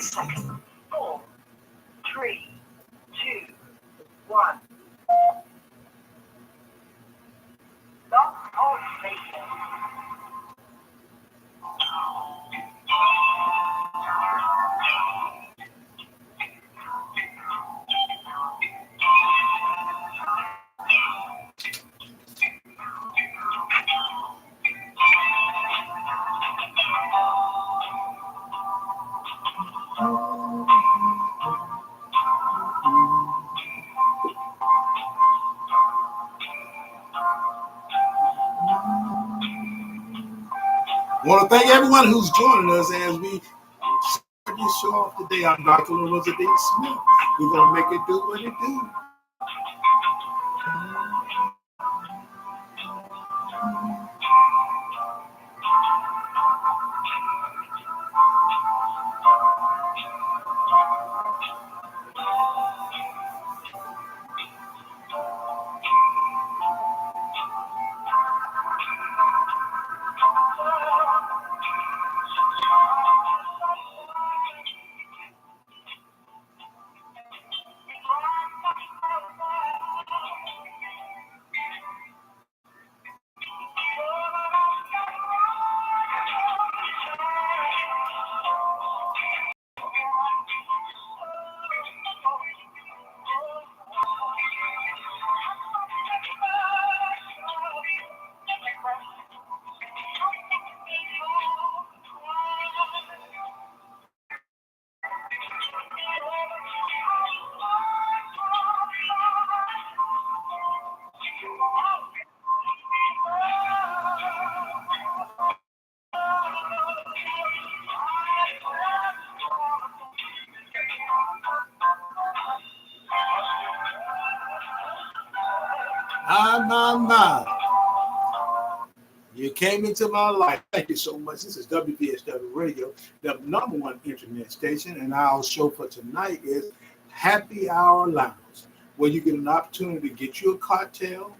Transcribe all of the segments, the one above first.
seconds. 4, 3, 2, 1. Stop all station. I want to thank everyone who's joining us as we start this show off today. I'm Dr. Elizabeth Smith. We're going to make it do what it do. My. You came into my life. Thank you so much. This is WVSW Radio, the number one internet station, and our show for tonight is Happy Hour Lounge, where you get an opportunity to get you a cocktail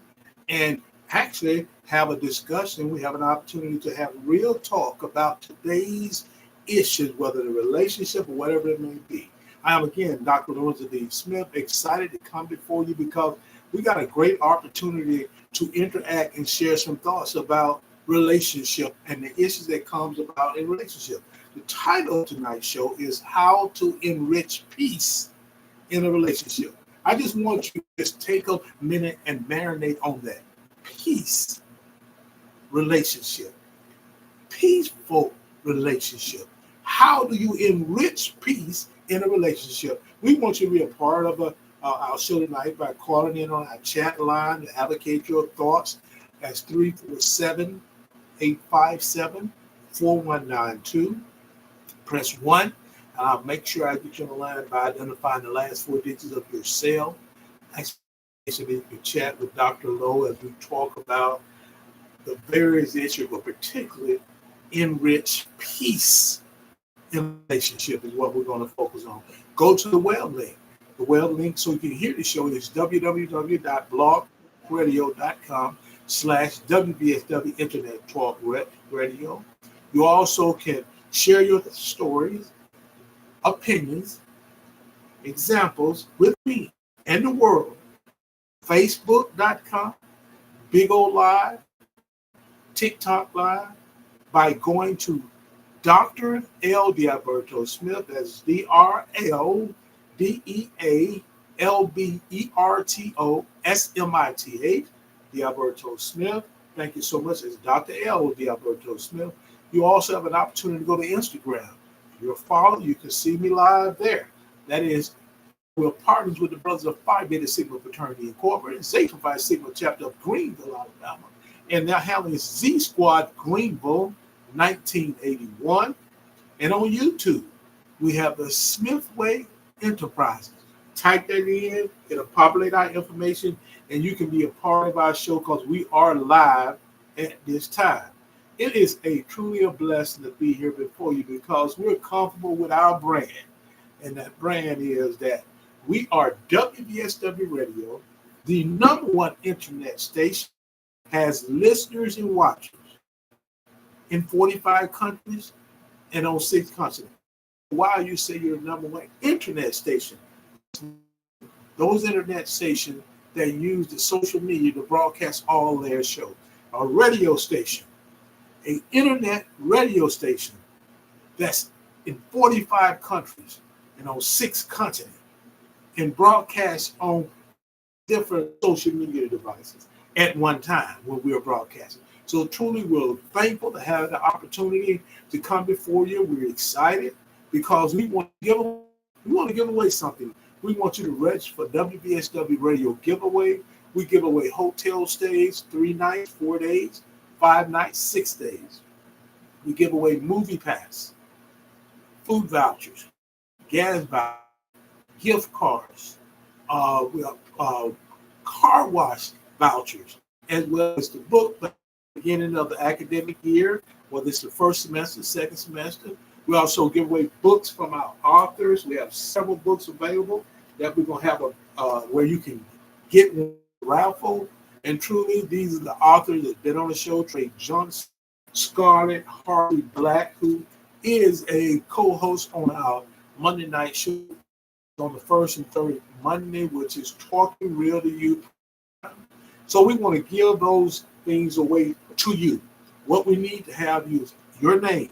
and actually have a discussion. We have an opportunity to have real talk about today's issues, whether the relationship or whatever it may be. I am again Dr. Elizabeth Smith, excited to come before you because we got a great opportunity to interact and share some thoughts about relationship and the issues that comes about in relationship. The title of tonight's show is How to Enrich Peace in a Relationship. I just want you to just take a minute and marinate on that. Peace, relationship, peaceful relationship. How do you enrich peace in a relationship? We want you to be a part of our show tonight by calling in on our chat line to advocate your thoughts. That's 347-857-4192. Press 1. I'll make sure I get you on the line by identifying the last 4 digits of your cell. Actually, you can chat with Dr. Lowe as we talk about the various issues, but particularly enrich peace in relationship is what we're going to focus on. Go to the web link. The web link so you can hear the show is www.blogradio.com/WVSW Internet Talk Radio. You also can share your stories, opinions, examples with me and the world. Facebook.com, Big O Live, TikTok Live, by going to Dr. L. D'Alberto Smith, that's DrLDEALBERTOSMITH, D'Alberto Smith. Thank you so much. It's Dr. L. D'Alberto Smith. You also have an opportunity to go to Instagram. If you're a follower, you can see me live there. That is, we're partners with the Brothers of Phi Beta Sigma Fraternity Incorporated, Zeta Phi Sigma chapter of Greenville, Alabama. And their handle is Z Squad Greenville 1981. And on YouTube, we have the Smithway Enterprises. Type that in, it'll populate our information, and you can be a part of our show because we are live at this time. It is truly a blessing to be here before you because we're comfortable with our brand. And that brand is that we are WVSW Radio, the number one internet station, has listeners and watchers in 45 countries and on 6 continents. while you say you're the number one internet station. Those internet stations that use the social media to broadcast all their shows. A radio station, an internet radio station that's in 45 countries and on 6 continents and broadcast on different social media devices at one time when we are broadcasting. So truly, we're thankful to have the opportunity to come before you. We're excited because we want to give away something. We want you to register for WBSW Radio giveaway. We give away hotel stays, 3 nights, 4 days, 5 nights, 6 days. We give away movie pass, food vouchers, gas vouchers, gift cards, car wash vouchers, as well as the book at the beginning of the academic year, whether it's the first semester, second semester. We also give away books from our authors. We have several books available that we're going to have where you can get one raffle. And truly, these are the authors that have been on the show: Trey Johnson, Scarlett Harvey Black, who is a co-host on our Monday night show on the first and third Monday, which is Talking Real to You. So we want to give those things away to you. What we need to have you is your name,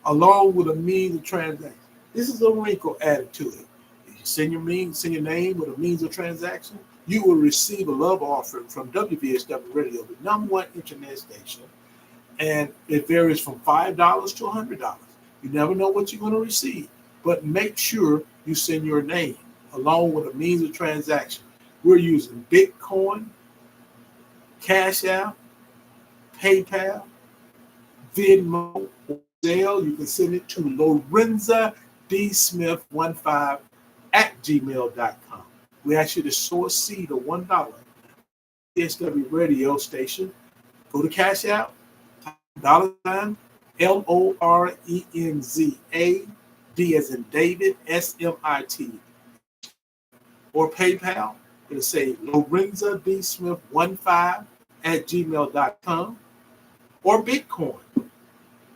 along with a means of transaction. This is a wrinkle added to it. If you send your name with a means of transaction, you will receive a love offering from WBSW Radio, the number one internet station. And it varies from $5 to $100. You never know what you're going to receive, but make sure you send your name along with a means of transaction. We're using Bitcoin, Cash App, PayPal, Venmo, or Zelle. You can send it to Lorenza D. Smith 15 at gmail.com. We ask you to sow a seed of $1. SW radio station. Go to Cash App, $, LORENZA, D as in David, SMIT. Or PayPal, it'll say Lorenza D. Smith 15 at gmail.com. Or Bitcoin,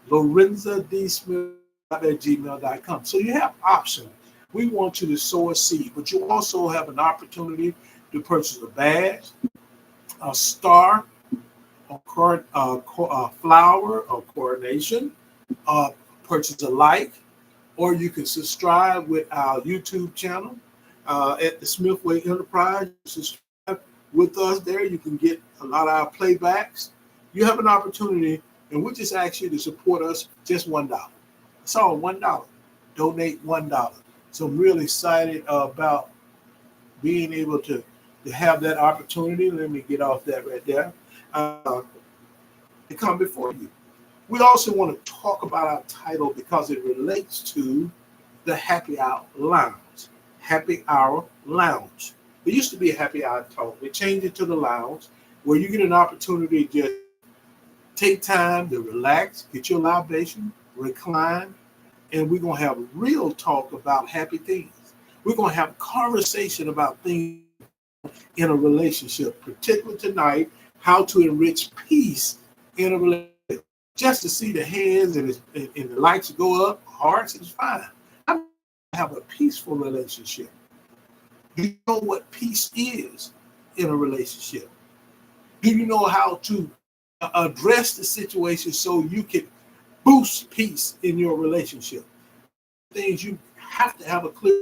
Lorenza D. Smith at gmail.com. So you have options. We want you to sow a seed, but you also have an opportunity to purchase a badge, a star, a flower, a coronation, purchase a like, or you can subscribe with our YouTube channel at the Smithway Enterprise. Subscribe with us there. You can get a lot of our playbacks. You have an opportunity, and we just ask you to support us just $1. It's all $1. Donate $1. So I'm really excited about being able to have that opportunity. Let me get off that right there. To come before you. We also want to talk about our title because it relates to the Happy Hour Lounge. Happy Hour Lounge. It used to be a Happy Hour Talk. We changed it to the Lounge, where you get an opportunity to just take time to relax, get your libation, recline, and we're going to have real talk about happy things. We're going to have conversation about things in a relationship, particularly tonight, how to enrich peace in a relationship. Just to see the hands and the lights go up, hearts is fine. I have a peaceful relationship. Do you know what peace is in a relationship? Do you know how to address the situation so you can boost peace in your relationship? Things you have to have a clear.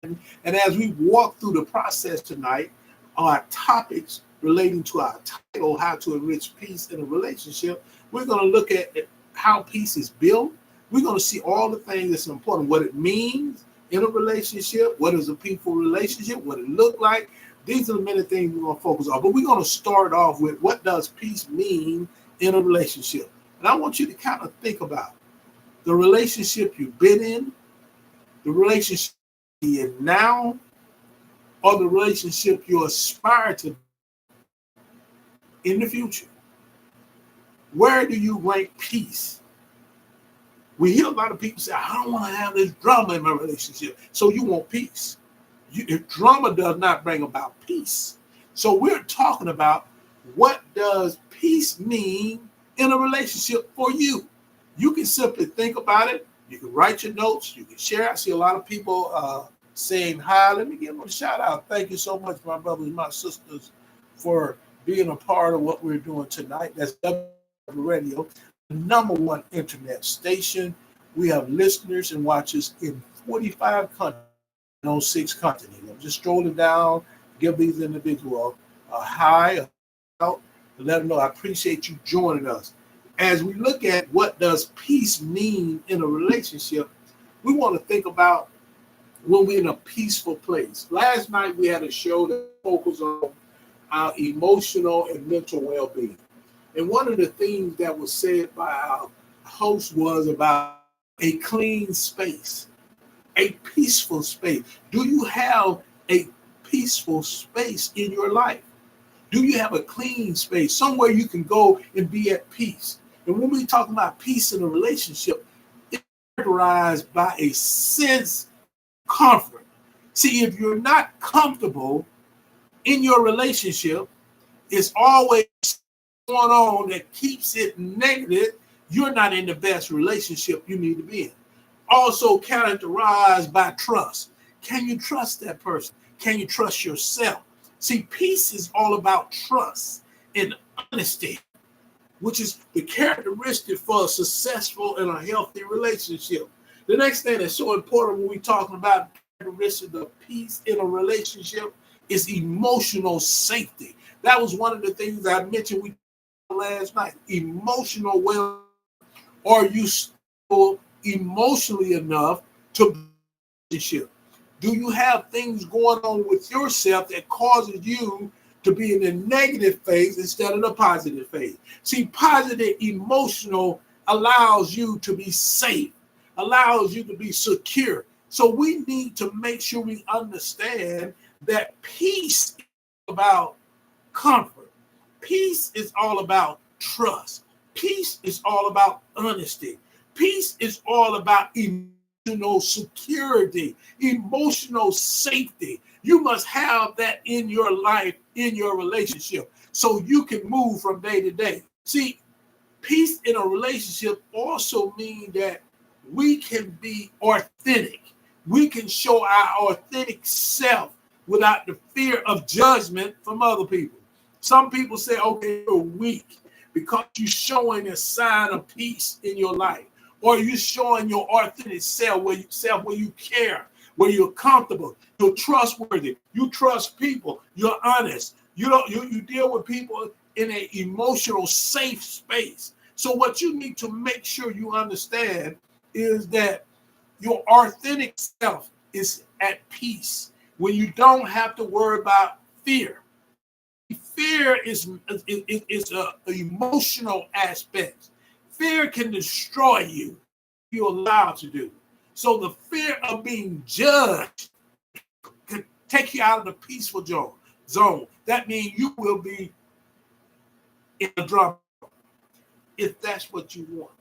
And as we walk through the process tonight, our topics relating to our title, how to enrich peace in a relationship, we're going to look at how peace is built. We're going to see all the things that's important, what it means in a relationship, what is a peaceful relationship, what it look like. These are the many things we're going to focus on. But we're going to start off with what does peace mean in a relationship. And I want you to kind of think about the relationship you've been in, the relationship you're in now, or the relationship you aspire to in the future. Where do you rank peace? We hear a lot of people say, I don't want to have this drama in my relationship. So you want peace. If drama does not bring about peace. So we're talking about what does peace mean in a relationship for you. You can simply think about it. You can write your notes. You can share. I see a lot of people saying hi. Let me give them a shout out. Thank you so much, my brothers and my sisters, for being a part of what we're doing tonight. That's W Radio, the number one internet station. We have listeners and watchers in 45 countries on 6 continents. I'm just strolling down, give these individuals a hi, out, and let them know I appreciate you joining us. As we look at what does peace mean in a relationship, we want to think about when we're in a peaceful place. Last night we had a show that focused on our emotional and mental well-being. And one of the things that was said by our host was about a clean space, a peaceful space. Do you have a peaceful space in your life? Do you have a clean space, somewhere you can go and be at peace? And when we talk about peace in a relationship, it's characterized by a sense of comfort. See, if you're not comfortable in your relationship, it's always going on that keeps it negative. You're not in the best relationship you need to be in. Also characterized by trust. Can you trust that person? Can you trust yourself? See, peace is all about trust and honesty, which is the characteristic for a successful and a healthy relationship. The next thing that's so important when we're talking about characteristics of peace in a relationship is emotional safety. That was one of the things I mentioned we last night. Emotional well, are you stable emotionally enough to be in a relationship? Do you have things going on with yourself that causes you to be in the negative phase instead of the positive phase? See, positive emotional allows you to be safe, allows you to be secure. So we need to make sure we understand that peace is about comfort. Peace is all about trust. Peace is all about honesty. Peace is all about emotional security, emotional safety. You must have that in your life, in your relationship, so you can move from day to day. See, peace in a relationship also means that we can be authentic. We can show our authentic self without the fear of judgment from other people. Some people say, okay, you're weak because you're showing a sign of peace in your life, or you're showing your authentic self where you care, where you're comfortable, you're trustworthy, you trust people, you're honest, you deal with people in an emotional safe space. So what you need to make sure you understand is that your authentic self is at peace when you don't have to worry about fear. Fear is an emotional aspect. Fear can destroy you if you're allowed to do. So the fear of being judged can take you out of the peaceful zone. That means you will be in a drama if that's what you want.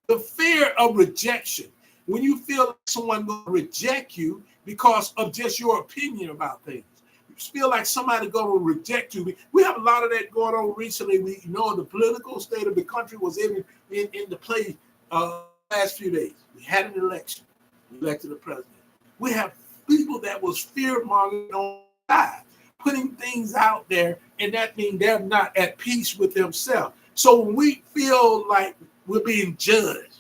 The fear of rejection. When you feel like someone going to reject you because of just your opinion about things. You feel like somebody going to reject you. We have a lot of that going on recently. We know the political state of the country was in the play last few days. We had an election. We elected a president. We have people that was fear-mongering on the side, putting things out there, and that means they're not at peace with themselves. So when we feel like we're being judged,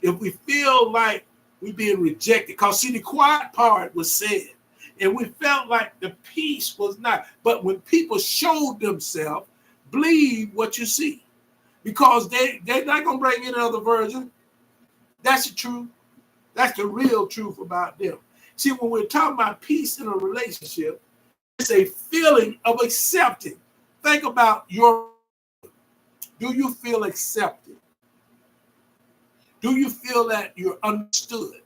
if we feel like we're being rejected, because see, the quiet part was said, and we felt like the peace was not. But when people showed themselves, believe what you see, because they're not going to bring in another version. That's the truth. That's the real truth about them. See, when we're talking about peace in a relationship, it's a feeling of accepting. Think about do you feel accepted? Do you feel that you're understood?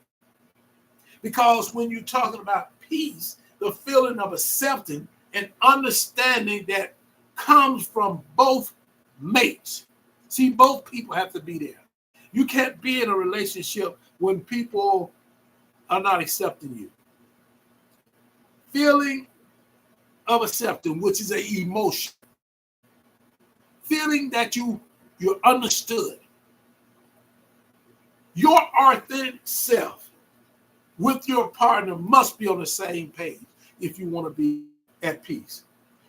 Because when you're talking about peace, the feeling of accepting and understanding that comes from both mates. See, both people have to be there. You can't be in a relationship when people are not accepting you. Feeling of accepting, which is an emotion. Feeling that you're understood. Your authentic self with your partner must be on the same page if you want to be at peace.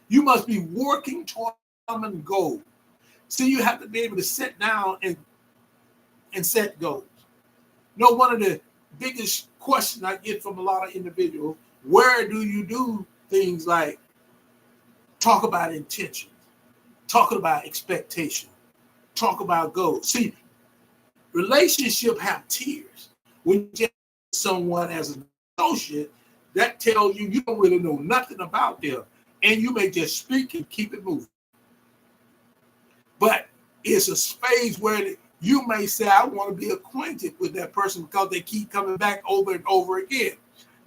You must be working toward a common goal. See, you have to be able to sit down and set goals. You know, one of the biggest questions I get from a lot of individuals, where do you do things like talk about intention, talking about expectation, talk about goals? See, relationships have tiers. When you get someone as an associate, that tells you don't really know nothing about them, and you may just speak and keep it moving. But it's a space where you may say, I want to be acquainted with that person because they keep coming back over and over again.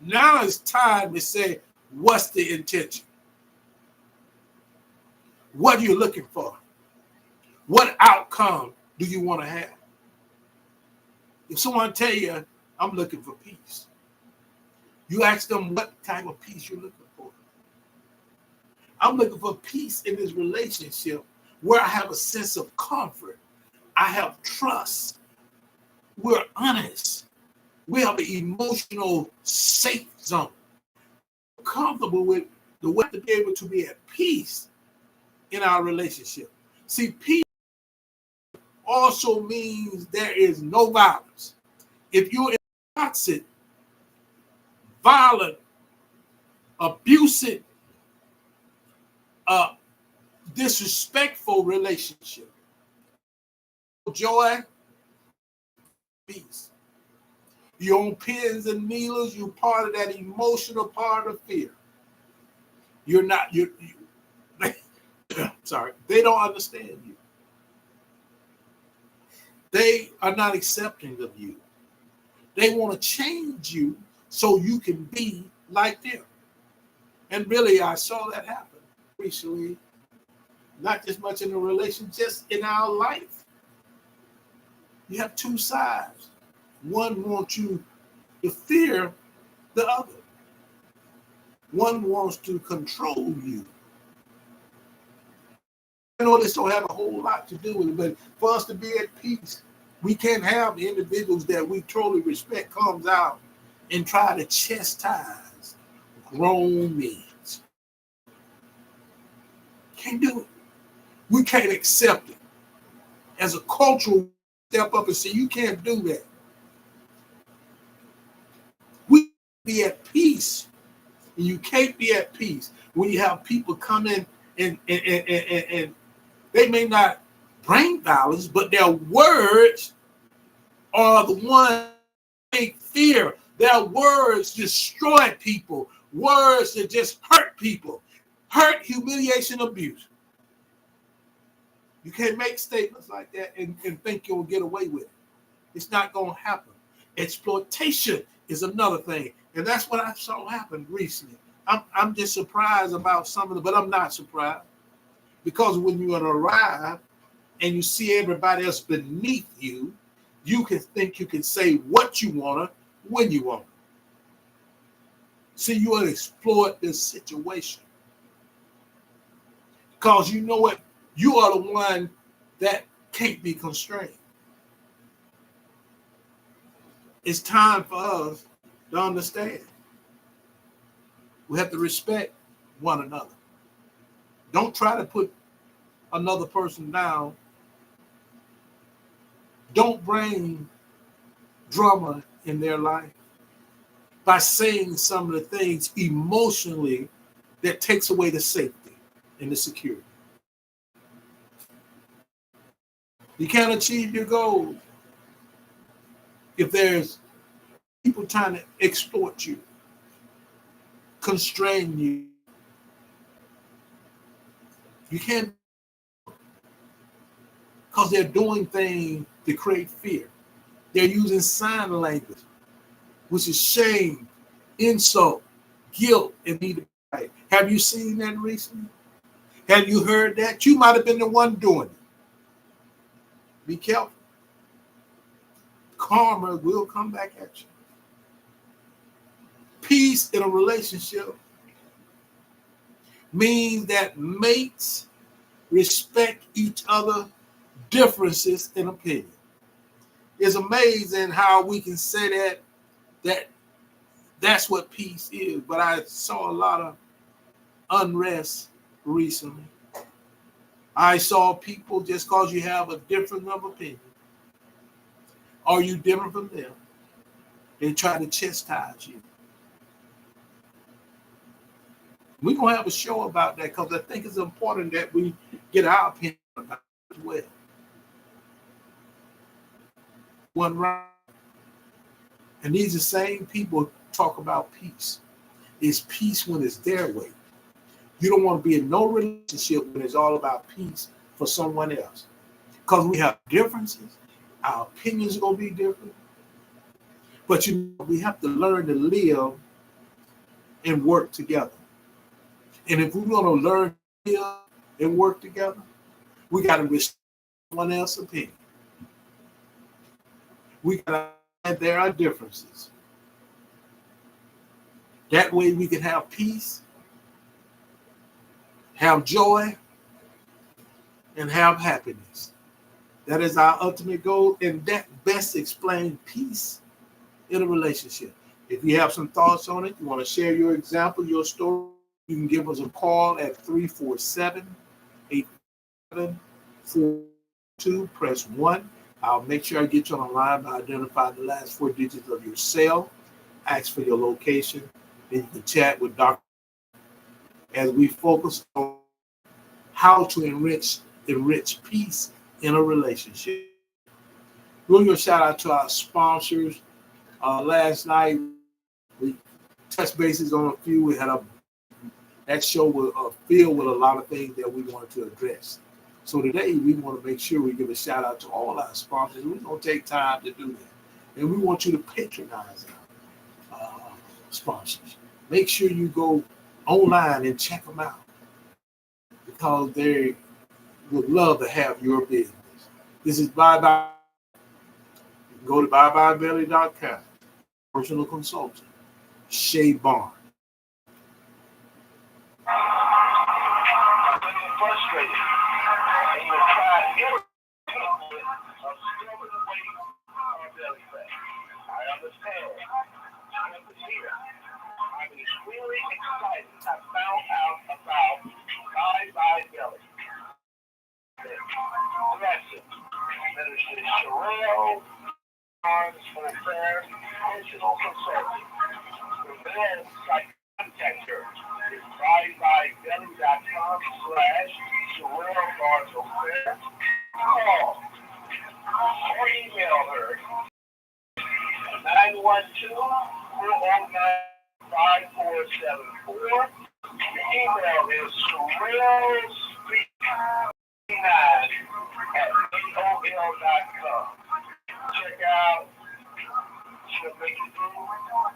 Now it's time to say, what's the intention? What are you looking for? What outcome do you want to have? If someone tell you, I'm looking for peace, you ask them what type of peace you're looking for. I'm looking for peace in this relationship where I have a sense of comfort. I have trust. We're honest. We have an emotional safe zone. Comfortable with the way to be able to be at peace in our relationship. See, peace also means there is no violence. If you're in a toxic, violent, abusive, disrespectful relationship, joy, peace. You're on pins and needles. You're part of that emotional part of fear. You're not. Sorry. They don't understand you. They are not accepting of you. They want to change you so you can be like them. And really, I saw that happen recently. Not just much in a relation, just in our life. You have two sides. One wants you to fear the other. One wants to control you. I know this don't have a whole lot to do with it, but for us to be at peace, we can't have the individuals that we totally respect comes out and try to chastise grown men. Can't do it. We can't accept it. As a cultural step up and say, you can't do that. We be at peace. And you can't be at peace when you have people come in and they may not bring violence, but their words are the ones that make fear. Their words destroy people. Words that just hurt people. Hurt, humiliation, abuse. You can't make statements like that and think you'll get away with it. It's not going to happen. Exploitation is another thing. And that's what I saw happen recently. I'm just surprised about some of it, but I'm not surprised. Because when you arrive and you see everybody else beneath you, you can think you can say what you want to when you want to. See, you want to exploit this situation. Because you know what? You are the one that can't be constrained. It's time for us to understand. We have to respect one another. Don't try to put another person down. Don't bring drama in their life by saying some of the things emotionally that takes away the safety and the security. You can't achieve your goals if there's people trying to exploit you, constrain you. You can't, because they're doing things to create fear. They're using sign language, which is shame, insult, guilt, and need. Have you seen that recently? Have you heard that? You might have been the one doing it. Be careful. Karma will come back at you. Peace in a relationship means that mates respect each other differences in opinion. It's amazing how we can say that's what peace is. But I saw a lot of unrest recently. I saw people, just because you have a difference of opinion, or you different from them, they try to chastise you. We're going to have a show about that because I think it's important that we get our opinion about it as well. One right. And these are the same people talk about peace. It's peace when it's their way. You don't want to be in no relationship when it's all about peace for someone else. Because we have differences. Our opinions are going to be different. But we have to learn to live and work together. And if we're going to learn to live and work together, we got to respect someone else's opinion. We got to understand there are differences. That way we can have peace, have joy, and have happiness. That is our ultimate goal, and that best explains peace in a relationship. If you have some thoughts on it, you want to share your example, your story, you can give us a call at 347-847-42. Press 1. I'll make sure I get you on the line by identifying the last 4 digits of your cell. Ask for your location. Then you can chat with Dr. as we focus on how to enrich peace in a relationship. We'll give a shout out to our sponsors. Last night, we touched bases on a few. We had that show was filled with a lot of things that we wanted to address. So today, we want to make sure we give a shout out to all our sponsors. We're going to take time to do that. And we want you to patronize our sponsors. Make sure you go online and check them out because they would love to have your business. This is Bye Bye. You can go to byebyebelly.com. Personal consultant, Shay Barnes. Frustrated, and you try every technique of stowing away our belly fat. I understand. Time is here. I'm extremely excited. I found out about Bye Bye Belly. Blessed. Minister Sherelle Barnes for prayer, personal consulting. For then, contact her. It's byebyebelly.com/Sherelle Barnes for prayer. Call or email her 912-409-5474. The email is SherelleSpeak9@AOL.com. Check out. She'll make you through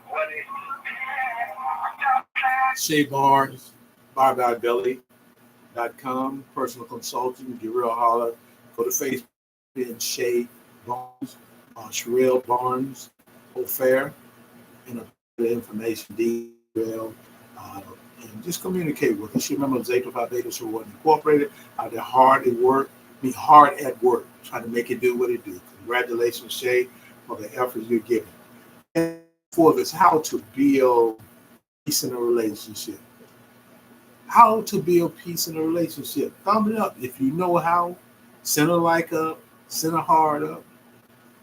what it is. Shay Barnes, byebyebelly.com, personal consultant. Give her a holler. Go to Facebook and Shay Barnes, Sherelle Barnes, O'Fair, and the information detail. And just communicate with us. She remember Zeta Phi Beta Sorority Incorporated. They're hard at work. Trying to make it do what it do. Congratulations, Shay, for the efforts you're giving. And for this, how to build peace in a relationship. How to build peace in a relationship. Thumb it up. If you know how, send a like up, send a heart up.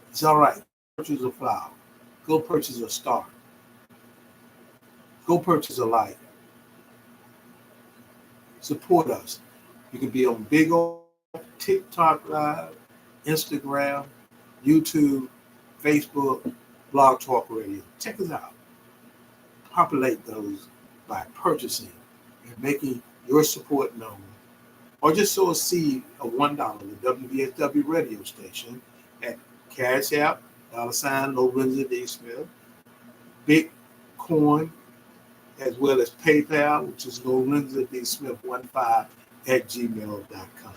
It's all right. Purchase a flower. Go purchase a star. Go purchase a light. Support us. You can be on Big O, TikTok Live, Instagram, YouTube, Facebook, Blog Talk Radio. Check us out. Populate those by purchasing and making your support known. Or just sow a seed of $1 to WBSW radio station at Cash App, $ Lorenzo D. Smith, Bitcoin, as well as PayPal, which is Lorenzo D. Smith 15@gmail.com.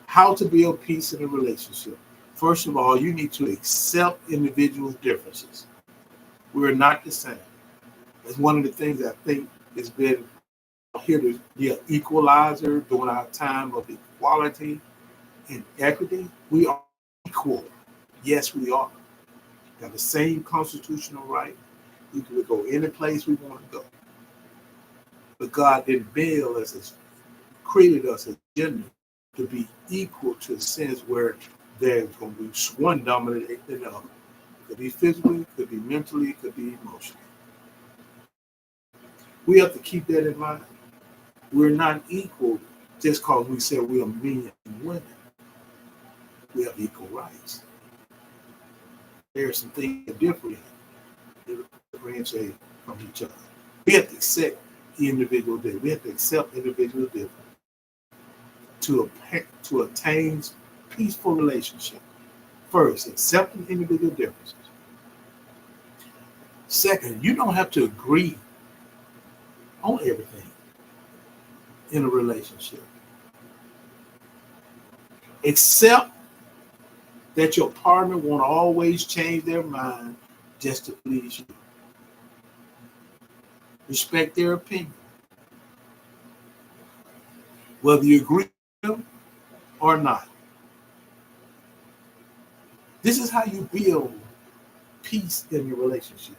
How to build peace in a relationship. First of all, you need to accept individuals' differences. We're not the same. It's one of the things I think has been here to be an equalizer during our time of equality and equity. We are equal. Yes, we are. got the same constitutional right. We can go any place we want to go. But God didn't build us, as created us as gender to be equal to a sense where there's going to be one dominant than the other. It could be physically, it could be mentally, it could be emotionally. We have to keep that in mind. We're not equal just because we say we are men and women. We have equal rights. There are some things that differentiate from each other. We have to accept the individual difference. We have to accept individual difference to attain peaceful relationship. First, accepting individual differences. Second, you don't have to agree on everything in a relationship. Accept that your partner won't always change their mind just to please you. Respect their opinion. Whether you agree with them or not. This is how you build peace in your relationship.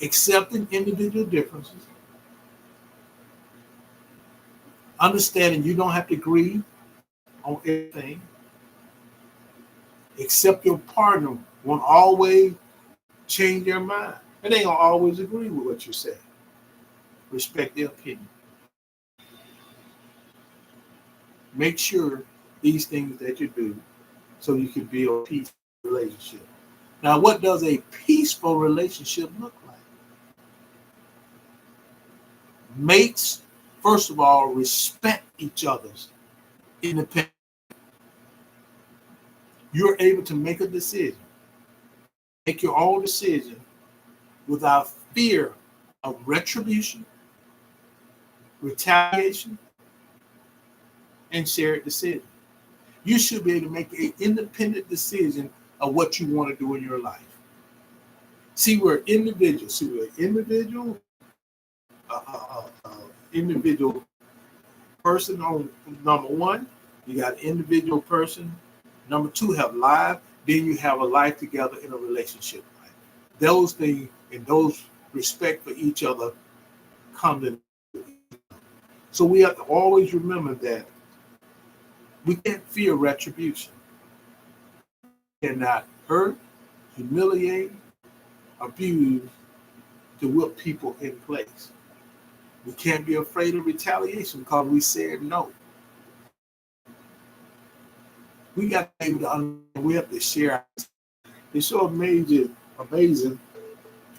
Accepting individual differences. Understanding you don't have to agree on everything. Accept your partner won't always change their mind. And they don't always agree with what you say. Respect their opinion. Make sure these things that you do so you can build a peaceful relationship. Now, what does a peaceful relationship look like? Mates, first of all, respect each other's independence. You're able to make a decision, make your own decision without fear of retribution, retaliation, and shared decision. You should be able to make an independent decision of what you want to do in your life. See, we're individuals. See, we're individual person on number one. You got individual person. Number two, have life. Then you have a life together in a relationship. Right? Those things and those respect for each other come in. So we have to always remember that we can't fear retribution. We cannot hurt, humiliate, abuse to whip people in place. We can't be afraid of retaliation because we said no. We got to be able to understand. We have to share. It's so amazing.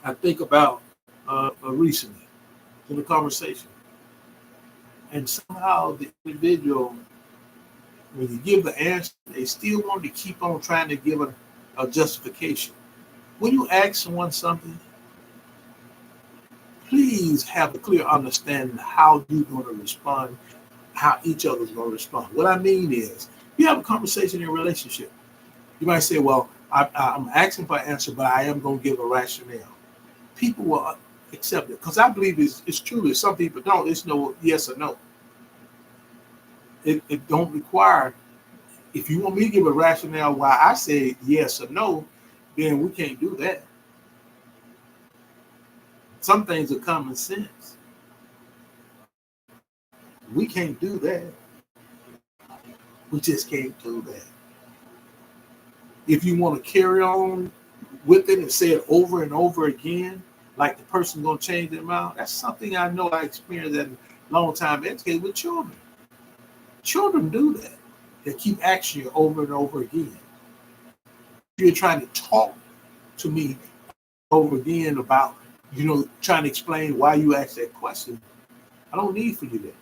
I think about recently in the conversation, and somehow the individual, when you give the answer, they still want to keep on trying to give a justification. When you ask someone something, please have a clear understanding of how you're going to respond, how each other's going to respond. What I mean is, you have a conversation in a relationship. You might say, well, I'm asking for an answer, but I am going to give a rationale. People will accept it because I believe it's true. Some people don't. It's no yes or no. It don't require. If you want me to give a rationale why I say yes or no, then we can't do that. Some things are common sense. We can't do that. We just can't do that. If you want to carry on with it and say it over and over again, like the person going to change their mind, that's something I know I experienced that a long time educated with children. Children do that. They keep asking you over and over again. If you're trying to talk to me over again about, trying to explain why you asked that question, I don't need for you to.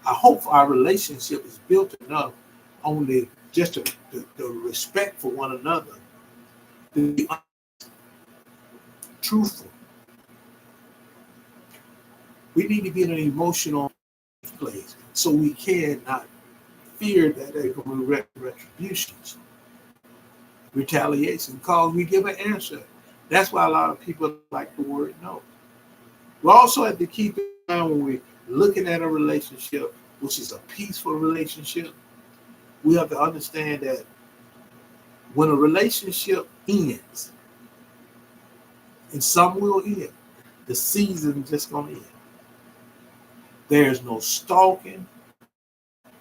I hope our relationship is built enough on the respect for one another, to be honest, truthful. We need to be in an emotional place so we cannot fear that there will be retributions, retaliation, because we give an answer. That's why a lot of people like the word no. We also have to keep in mind when we're looking at a relationship, which is a peaceful relationship, we have to understand that When a relationship ends, and some will end, the season just gonna end. There's no stalking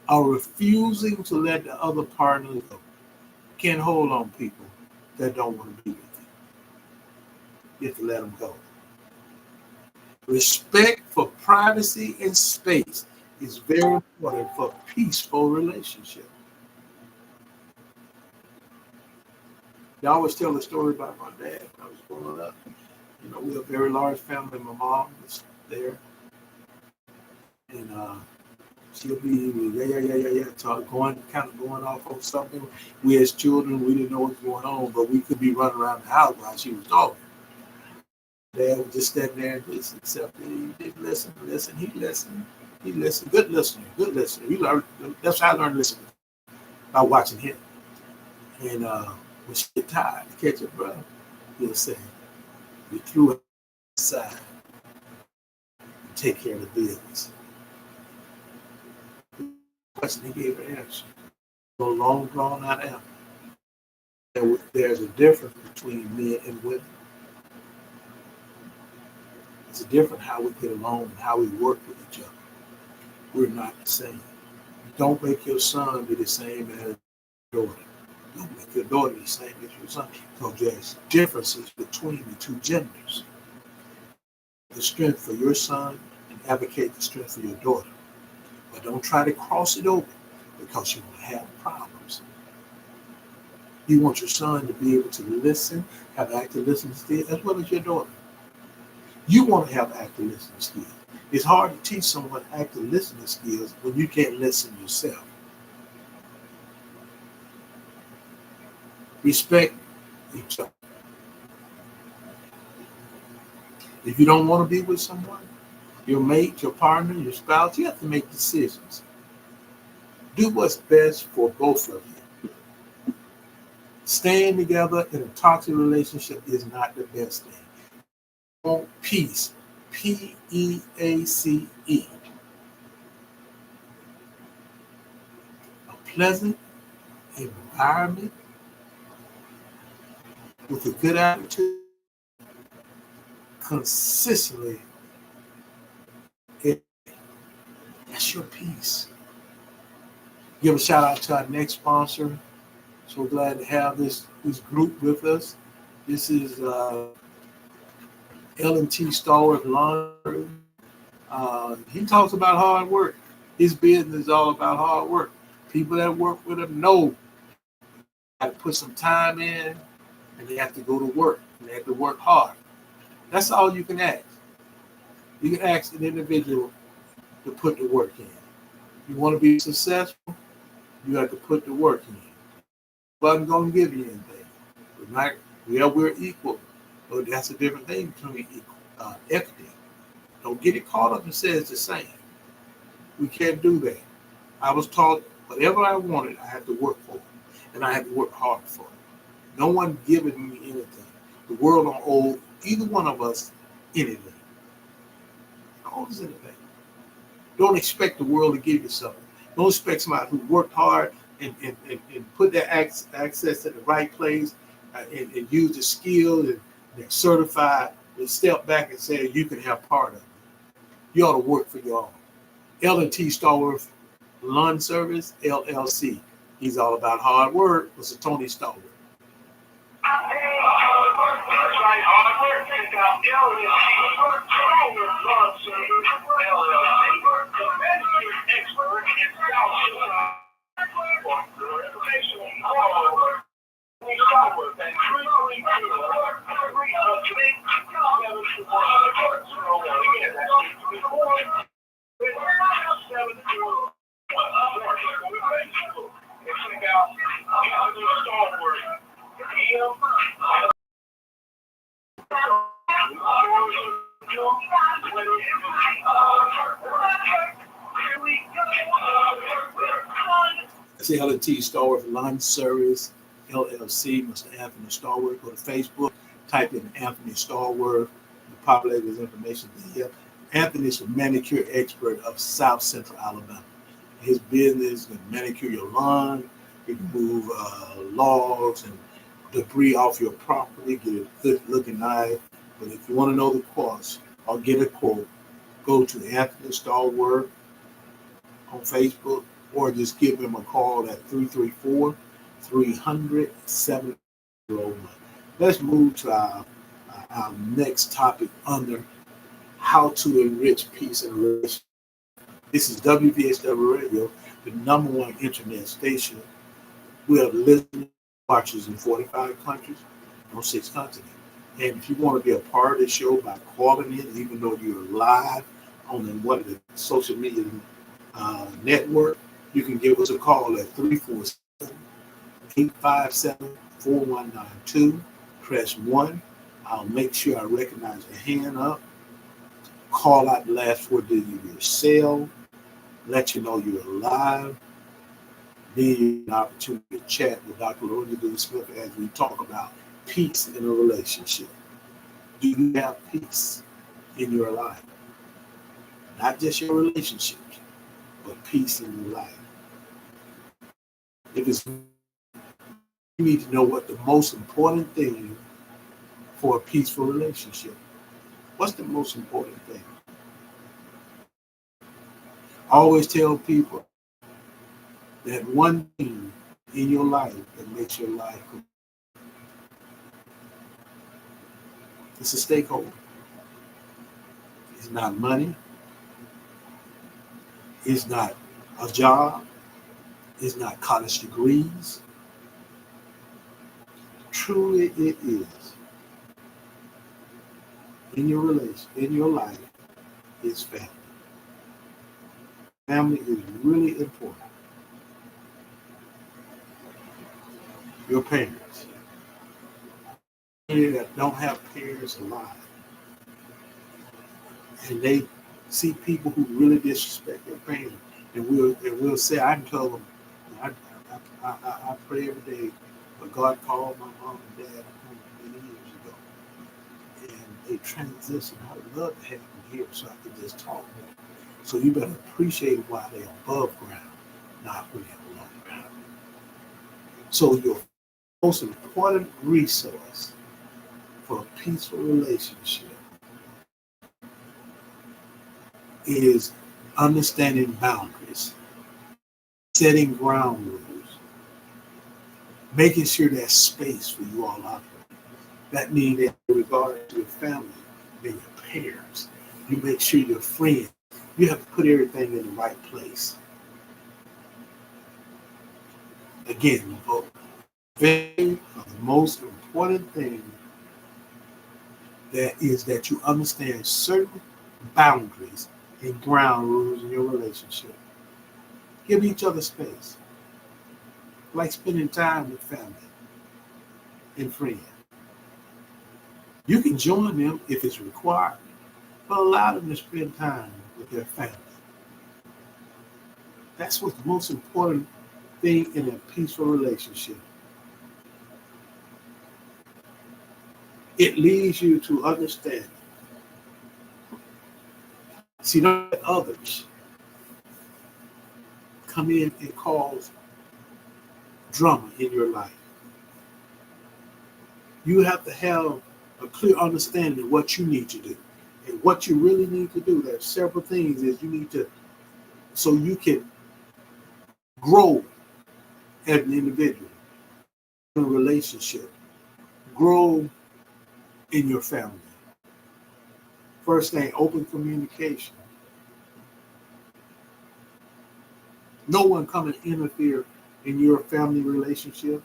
or refusing to let the other partner go. Can't hold on people that don't want to be with you. You have to let them go. Respect for privacy and space is very important for a peaceful relationship. I always tell the story about my dad when I was growing up. You know, we have a very large family. My mom was there, and she'll be going off on something. We as children, we didn't know what was going on, but we could be running around the house while she was talking. Dad would just stand there and just accept it. He didn't listen. He listened. Good listener. He learned. That's how I learned to listen, by watching him. And when she get tired to catch her brother, he'll say, "You threw it aside and take care of the business." Question, he gave her answer. A long drawn out answer. There's a difference between men and women. It's different how we get along and how we work with each other. We're not the same. Don't make your son be the same as your daughter. Don't make your daughter the same as your son. Because there's differences between the two genders. The strength for your son and advocate the strength for your daughter. But don't try to cross it over because you will have problems. You want your son to be able to listen, have active listening skills, as well as your daughter. You want to have active listening skills. It's hard to teach someone active listening skills when you can't listen yourself. Respect each other. If you don't want to be with someone, your mate, your partner, your spouse, you have to make decisions. Do what's best for both of you. Staying together in a toxic relationship is not the best thing. You want peace. Peace. A pleasant environment with a good attitude consistently. That's your peace. Give a shout out to our next sponsor. So glad to have this group with us. This is L&T Stalwart Laundry. He talks about hard work. His business is all about hard work. People that work with him know they have to put some time in, and they have to go to work. And they have to work hard. That's all you can ask. You can ask an individual to put the work in. You want to be successful, you have to put the work in. Wasn't going to give you anything. We're equal. But that's a different thing between equity. Don't get it caught up and say it's the same. We can't do that. I was taught whatever I wanted, I had to work for it. And I had to work hard for it. No one giving me anything. The world don't owe either one of us anything. Don't owe us anything. Don't expect the world to give you something. Don't expect somebody who worked hard and put their access in the right place and use the skills and they're certified to step back and say you can have part of it. You ought to work for your own. L&T Stalwart Lawn Service, LLC. He's all about hard work. It's a Tony Stalwart. That's L&T Stalwart Lawn Service, LLC, Mr. Anthony Stalwart. Go to Facebook, type in Anthony Stalwart, populate his information there. Anthony is a manicure expert of South Central Alabama. His business is to manicure your lawn, You can move logs and debris off your property, get a good looking knife. But if you want to know the cost or get a quote, go to Anthony Stallworth on Facebook or just give him a call at 334-300-7001. Let's move to our next topic under how to enrich peace and relationship. This is WVSW Radio, the number one internet station. We have listeners, watchers in 45 countries on 6 continents. And if you want to be a part of the show by calling in, even though you're live on one of the social media network, you can give us a call at 347-857-4192. Press 1. I'll make sure I recognize the hand up. Call out the last 4 digits of your cell. Let you know you're alive. Then you have an opportunity to chat with Dr. Lorenzo Smith as we talk about peace in a relationship. Do you have peace in your life? Not just your relationships, but peace in your life. If it's, you need to know what the most important thing for a peaceful relationship. What's the most important thing? I always tell people that one thing in your life that makes your life complete. It's a stakeholder. It's not money. It's not a job. It's not college degrees. Truly it is. In your relation, in your life, is family. Family is really important. Your parents. Many that don't have parents alive. And they see people who really disrespect their parents. And we'll say, I can tell them, I pray every day, but God called my mom and dad home many years ago. And they transition. I would love to have them here so I could just talk to them. So you better appreciate why they're above ground, not when they're below ground. So your most important resource for a peaceful relationship is understanding boundaries, setting ground rules, making sure there's space for you all out there. That means that in regard to your family, then your parents, you make sure your friends, you have to put everything in the right place. Again, the most important thing that is that you understand certain boundaries and ground rules in your relationship. Give each other space. Like spending time with family and friends. You can join them if it's required, but allow them to spend time with their family. That's what's the most important thing in a peaceful relationship. It leads you to understand. See, don't let others come in and cause drama in your life. You have to have a clear understanding of what you need to do. And what you really need to do, there's several things that you need to, so you can grow as an individual, in a relationship, grow in your family. First thing, open communication. No one come and interfere in your family relationship,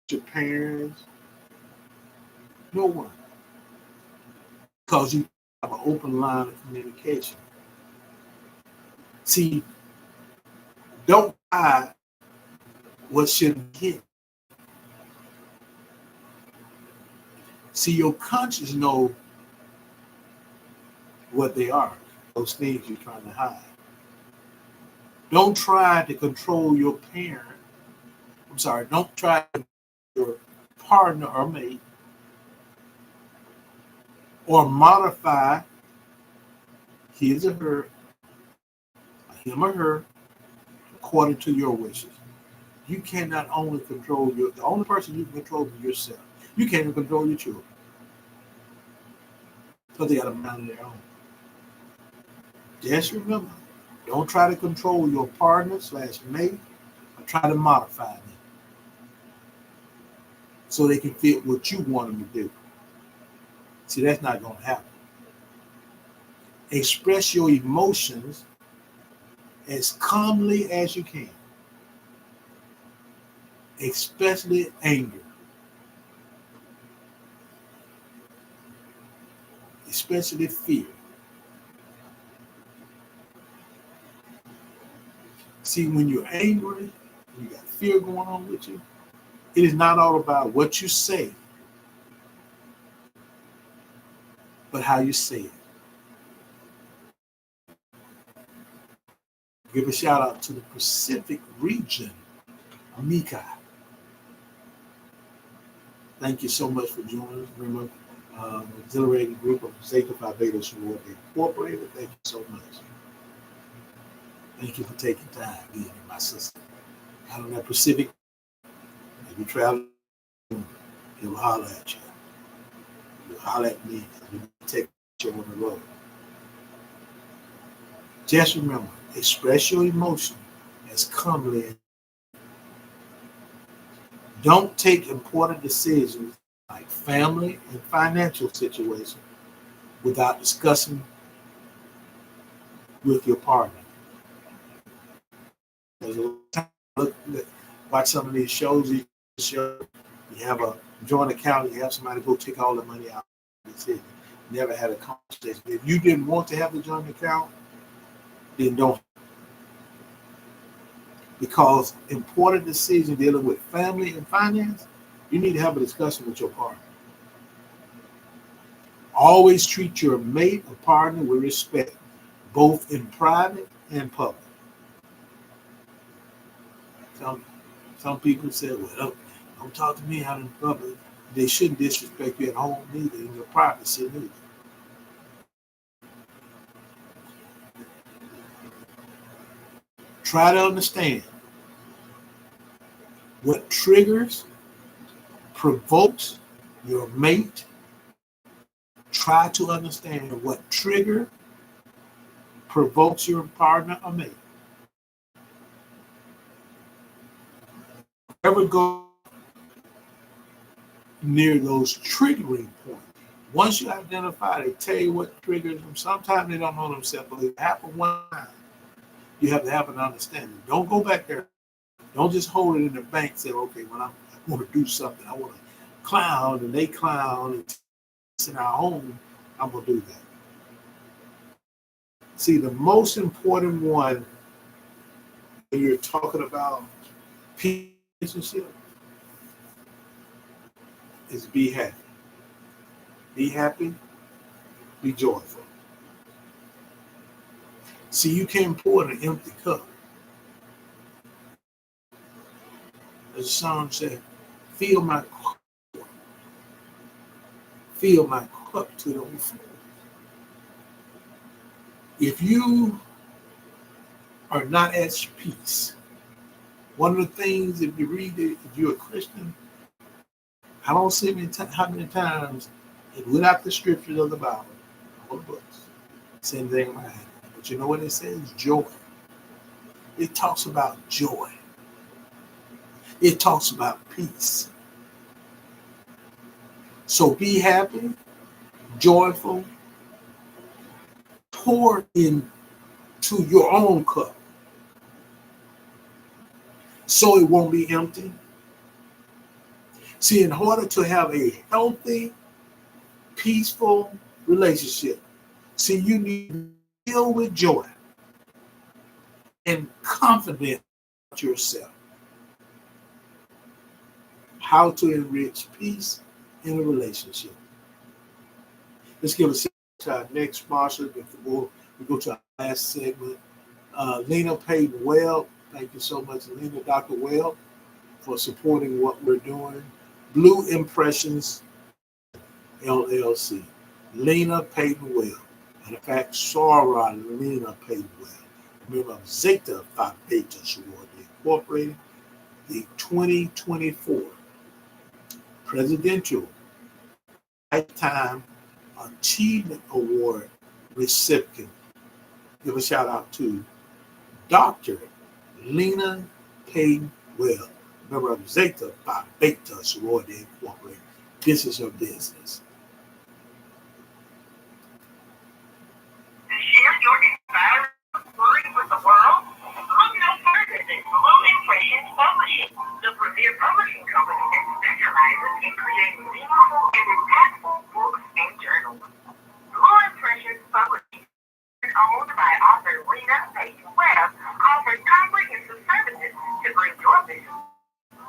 your parents, no one. Because you have an open line of communication. See, don't hide what shouldn't be hidden. See, your conscience know what they are, those things you're trying to hide. Don't try to control your parent. Don't try to control your partner or mate or modify his or her, him or her, according to your wishes. You cannot only control the only person you can control is yourself. You can't even control your children. Because they got a mind of their own. Just remember, don't try to control your partner / mate or try to modify them so they can fit what you want them to do. See, that's not going to happen. Express your emotions as calmly as you can, especially anger, especially fear. See, when you're angry, when you got fear going on with you, it is not all about what you say, but how you say it. Give a shout out to the Pacific region, Mika. Thank you so much for joining us. Remember, exhilarating group of Zeta Phi Beta Sorority Incorporated. Thank you so much. Thank you for taking time being my sister. Out on that Pacific, if you travel, he'll holler at you. He'll holler at me. We'll take you on the road. Just remember, express your emotion as calmly. Don't take important decisions like family and financial situations without discussing with your partner. There's a time, watch some of these shows. You have a joint account. You have somebody go take all the money out. Never had a conversation. If you didn't want to have the joint account, then don't. Because important decisions dealing with family and finance, you need to have a discussion with your partner. Always treat your mate or partner with respect, both in private and public. Some people say, well, don't talk to me out in public. They shouldn't disrespect you at home either, in your privacy either. Try to understand what triggers, provokes your mate. Try to understand what trigger provokes your partner or mate. Never go near those triggering points. Once you identify, they tell you what triggers them. Sometimes they don't know themselves, but it happened one time. You have to have an understanding. Don't go back there. Don't just hold it in the bank and say, okay, when I want to do something, I want to clown, and they clown, and it's in our home, I'm going to do that. See, the most important one when you're talking about relationship is be happy. Be happy, be joyful. See, you can't pour in an empty cup. As the song said, fill my cup. Fill my cup to the overflow. If you are not at peace, one of the things, if you read it, if you're a Christian, I don't see how many times, without the scriptures of the Bible, all the books, same thing right. But you know what it says? Joy. It talks about joy. It talks about peace. So be happy, joyful, pour into your own cup so it won't be empty. See, in order to have a healthy, peaceful relationship, see, you need to fill with joy and confidence about yourself. How to enrich peace in a relationship. Let's give a shout out to our next sponsor before we go to our last segment. Lena Payton Well, thank you so much, Lena, Dr. Well, for supporting what we're doing. Blue Impressions LLC. Lena Payton Well. And in fact, Sora Lena Payton Well. Member of Zeta Phi Beta Sorority Incorporated. the 2024 Presidential Lifetime Achievement Award recipient. Give a shout out to Dr. Lena Payne Well, member of Zeta Phi Beta Sorority Incorporated. This is her business. To share your inspiring story with the world, look no further than Blue Impressions Publishing, the premier publishing company that specializes in creating meaningful and impactful books and journals. Blue Impressions Publishing, owned by author Lena Payne Webb, offers comprehensive services to bring your vision.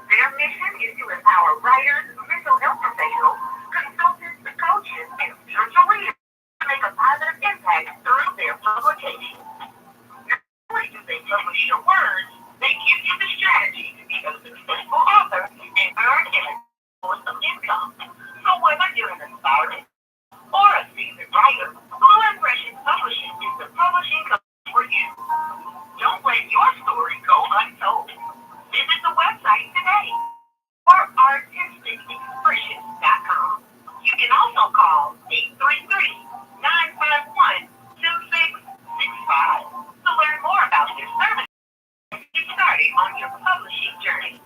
Their mission is to empower writers, mental health professionals, consultants, coaches, and spiritual leaders to make a positive impact through their publication. Not only do they publish your words, they give you the strategy to be a successful author and earn an source of income. So whether you're an aspiring or a seasoned writer, Blue Impressions Publishing is the publishing company for you. Don't let your story go untold. Visit the website today or artisticexpressions.com. You can also call 833-951-2665 to learn more about their service and get started on your publishing journey.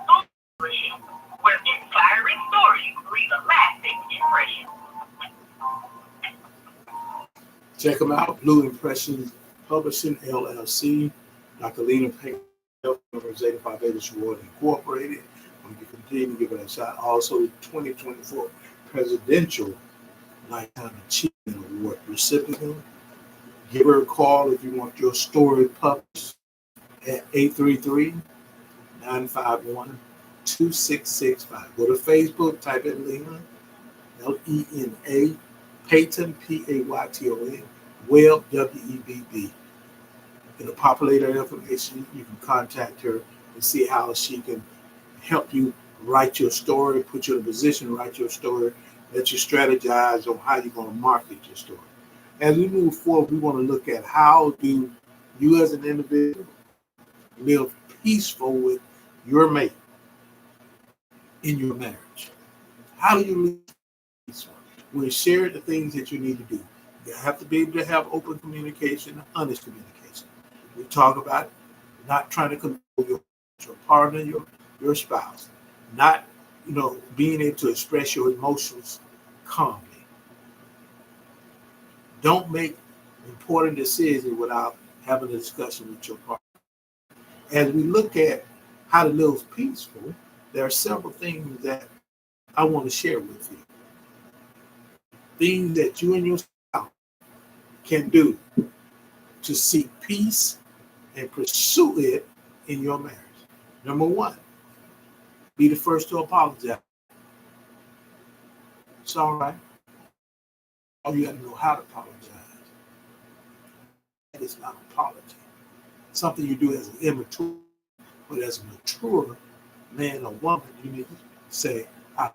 Book Publishing, where inspiring stories leave a lasting impression. Check them out, Blue Impressions Publishing, LLC. Dr. Lena Payne, member of Zeta Phi Beta Sorority Incorporated. We can continue to give it a shot. Also, 2024 Presidential Lifetime Achievement Award recipient. Give her a call if you want your story published at 833-951-2665. Go to Facebook, type in Lena, Lena, Payton, Payton, Webb, Webb. It'll populate her information. You can contact her and see how she can help you write your story, put you in a position to write your story, let you strategize on how you're going to market your story. As we move forward, we want to look at how do you as an individual live peaceful with your mate in your marriage. How do you live peaceful? We share the things that you need to do. You have to be able to have open communication, honest communication. We talk about not trying to control your partner, your spouse, not being able to express your emotions calmly. Don't make important decisions without having a discussion with your partner. As we look at how to live peaceful, there are several things that I want to share with you. Things that you and your spouse can do to seek peace and pursue it in your marriage. Number one, be the first to apologize. It's all right. All you got to know how to apologize. That is not apology. Something you do as an immature, but as a mature man or woman, you need to say, I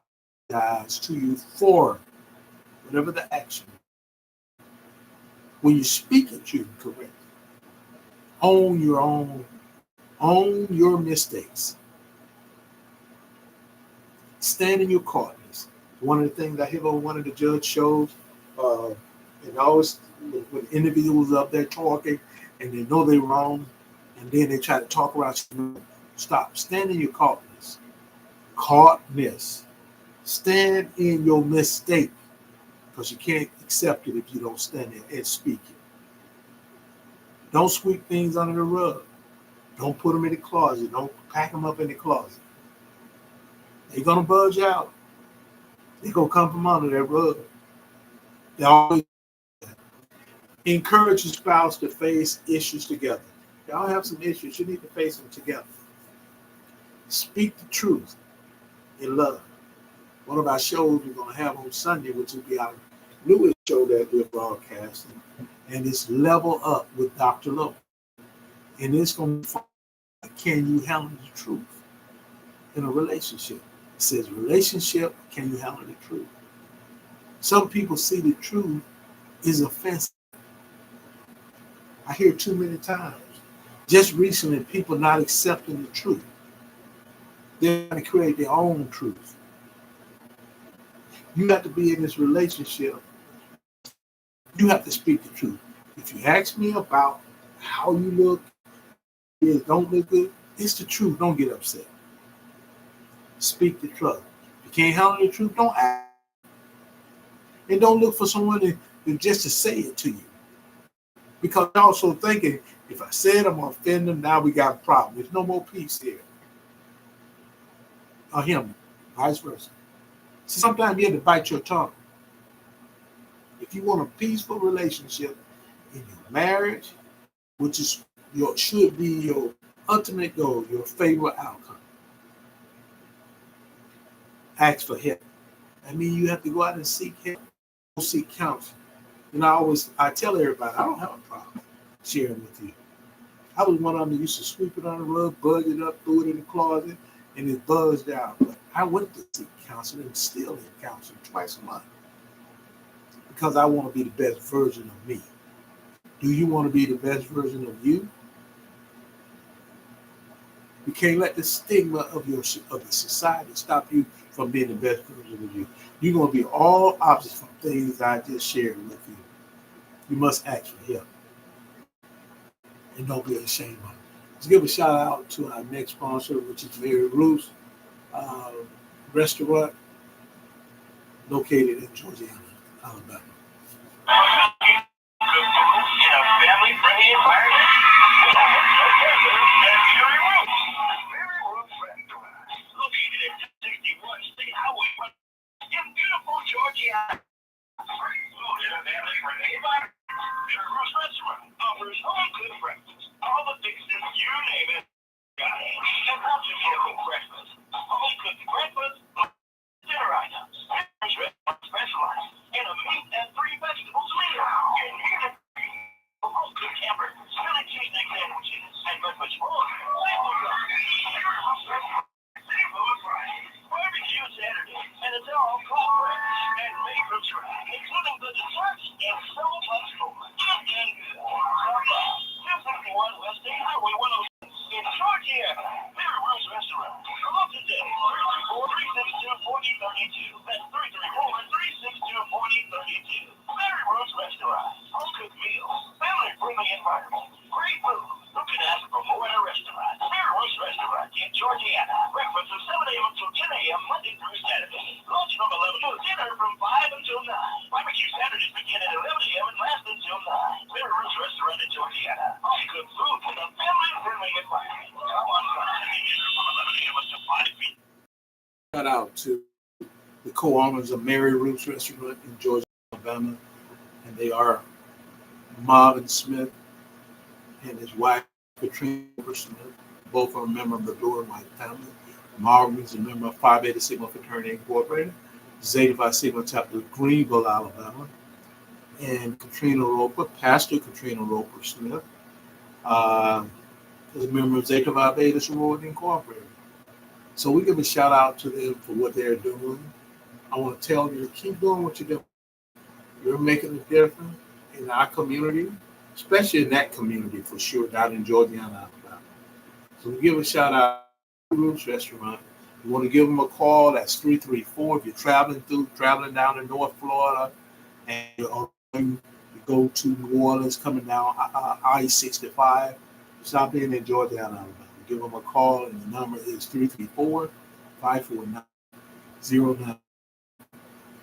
apologize to you for whatever the action. When you speak it, you can correct it. Own your mistakes. Stand in your correctness. One of the things I hear on one of the judge shows, and always when individuals up there talking and they know they're wrong, and then they try to talk around you. Stop. Stand in your correctness. Correctness. Stand in your mistake, because you can't accept it if you don't stand there and speak it. Don't sweep things under the rug. Don't put them in the closet. Don't pack them up in the closet. They're going to budge out. They're going to come from under that rug. They always encourage your spouse to face issues together. Y'all have some issues. You need to face them together. Speak the truth in love. One of our shows we're going to have on Sunday, which will be our newest show that we're broadcasting, and it's Level Up with Dr. Lowe. And it's going to be, can you handle the truth in a relationship? It says relationship, can you handle the truth? Some people see the truth is offensive. I hear too many times. Just recently, people not accepting the truth. They're trying to create their own truth. You have to be in this relationship. You have to speak the truth. If you ask me about how you look, it don't look good, it's the truth. Don't get upset. Speak the truth. If you can't handle the truth, don't ask. And don't look for someone just to say it to you. Because you're also thinking, if I said I'm going to offend them, now we got a problem. There's no more peace here. Or him, vice versa. See, sometimes you have to bite your tongue. If you want a peaceful relationship in your marriage, which is should be your ultimate goal, your favorite outcome, ask for help. I mean, you have to go out and seek help, seek counsel. And I tell everybody, I don't have a problem sharing with you. I was one of them that used to sweep it on the rug, buzz it up, throw it in the closet, and it buzzed out. But I went to seek counsel and still in counseling twice a month because I want to be the best version of me. Do you want to be the best version of you? You can't let the stigma of the society stop you from being the best version of you. You're going to be all opposite from things I just shared with you. You must ask for help. And don't be ashamed of it. Let's give a shout out to our next sponsor, which is Mary Ruth's restaurant located in Georgia, Alabama. Family-friendly environment. Located at 61 State Highway in beautiful Georgia. Food in a family-friendly environment. Enrich Restaurant offers home cooked breakfast. All the fixings, you name it. Got it. And not just home breakfast. Home cooked breakfast, dinner items. Enrich Restaurant specializes in a meat and 3 vegetables meal. And you can home cooked hamburgers, Philly cheesesteak sandwiches, and much more. Seafood Friday, barbecue Saturday, and it's all cold fresh and made from scratch, including the desserts and so much more. Stop by 261 West State Highway 106 in Georgia. Mary Ruth's Restaurant. Call today, 334-362-4032. That's 334-362-4032. Mary Ruth's Restaurant. Home cooked meals, family-friendly environment, great food. Who can ask for more in a restaurant? Mary Ruth's Restaurant in Georgiana. Breakfast from 7 a.m. until 10 a.m. Monday through Saturday. Lunch from 11 to dinner from 5 until 9. Barbecue Saturdays begin at 11 a.m. and last until 9. Mary Ruth's Restaurant in Georgiana. Home cooked food with a family-friendly environment. Come on, from 11 a.m. until 5 p.m. Shout out to the co-owners of Mary Ruth's Restaurant in Georgia, Alabama, and they are Marvin Smith and his wife, Katrina Smith. Both are a member of the Blue and White family. Marvin is a member of Phi Beta Sigma Fraternity Incorporated, Zeta Phi Sigma chapter of Greenville, Alabama. And Katrina Roper, Pastor Katrina Roper Smith, is a member of Zeta Phi Beta Sorority Incorporated. So we give a shout out to them for what they're doing. I want to tell you to keep doing what you're doing. You're making a difference in our community, especially in that community for sure, down in Georgia and Alabama. So we give a shout out to Ruth's Restaurant. You want to give them a call, that's 334. If you're traveling down in North Florida and you go to New Orleans coming down I-65, stop in Georgia and Alabama. Give them a call, and the number is 334-549-09.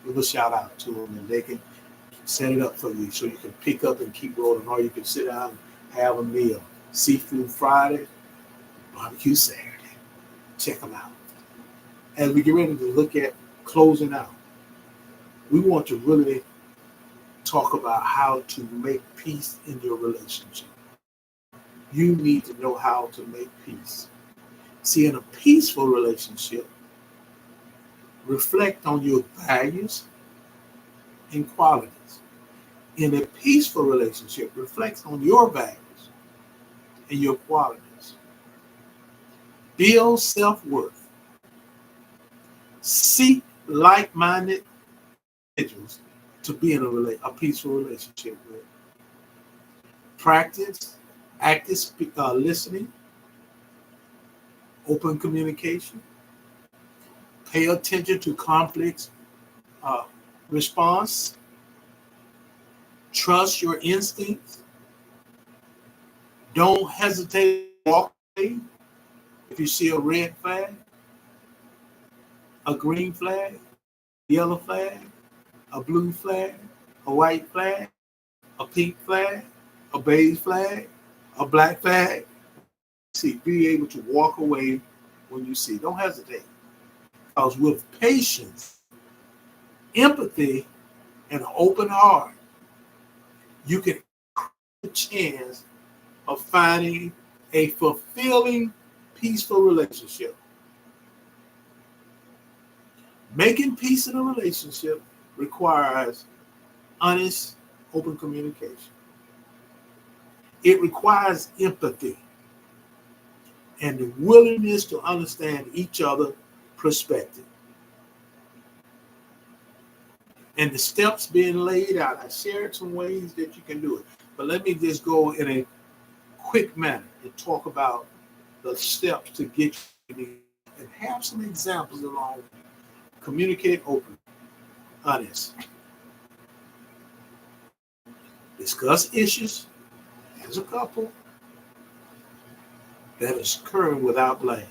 Give a shout out to them, and they can set it up for you so you can pick up and keep rolling, or you can sit down and have a meal. Seafood Friday, barbecue Saturday. Check them out. As we get ready to look at closing out, we want to really talk about how to make peace in your relationship. You need to know how to make peace. See, in a peaceful relationship, reflect on your values and qualities. In a peaceful relationship, reflect on your values and your qualities. Build self-worth. Seek like-minded individuals to be in a peaceful relationship with. Practice active listening, open communication, Pay attention to conflict response. Trust your instincts. Don't hesitate to walk away if you see a red flag, a green flag, yellow flag, a blue flag, a white flag, a pink flag, a beige flag, a black flag. See, be able to walk away when you see. Don't hesitate. Because with patience, empathy, and an open heart, you can have a chance of finding a fulfilling, peaceful relationship. Making peace in a relationship requires honest, open communication. It requires empathy and the willingness to understand each other's perspective. And the steps being laid out, I shared some ways that you can do it. But let me just go in a quick manner and talk about the steps to get you and have some examples along. Communicate openly, honest. Discuss issues as a couple that is occurring without blame.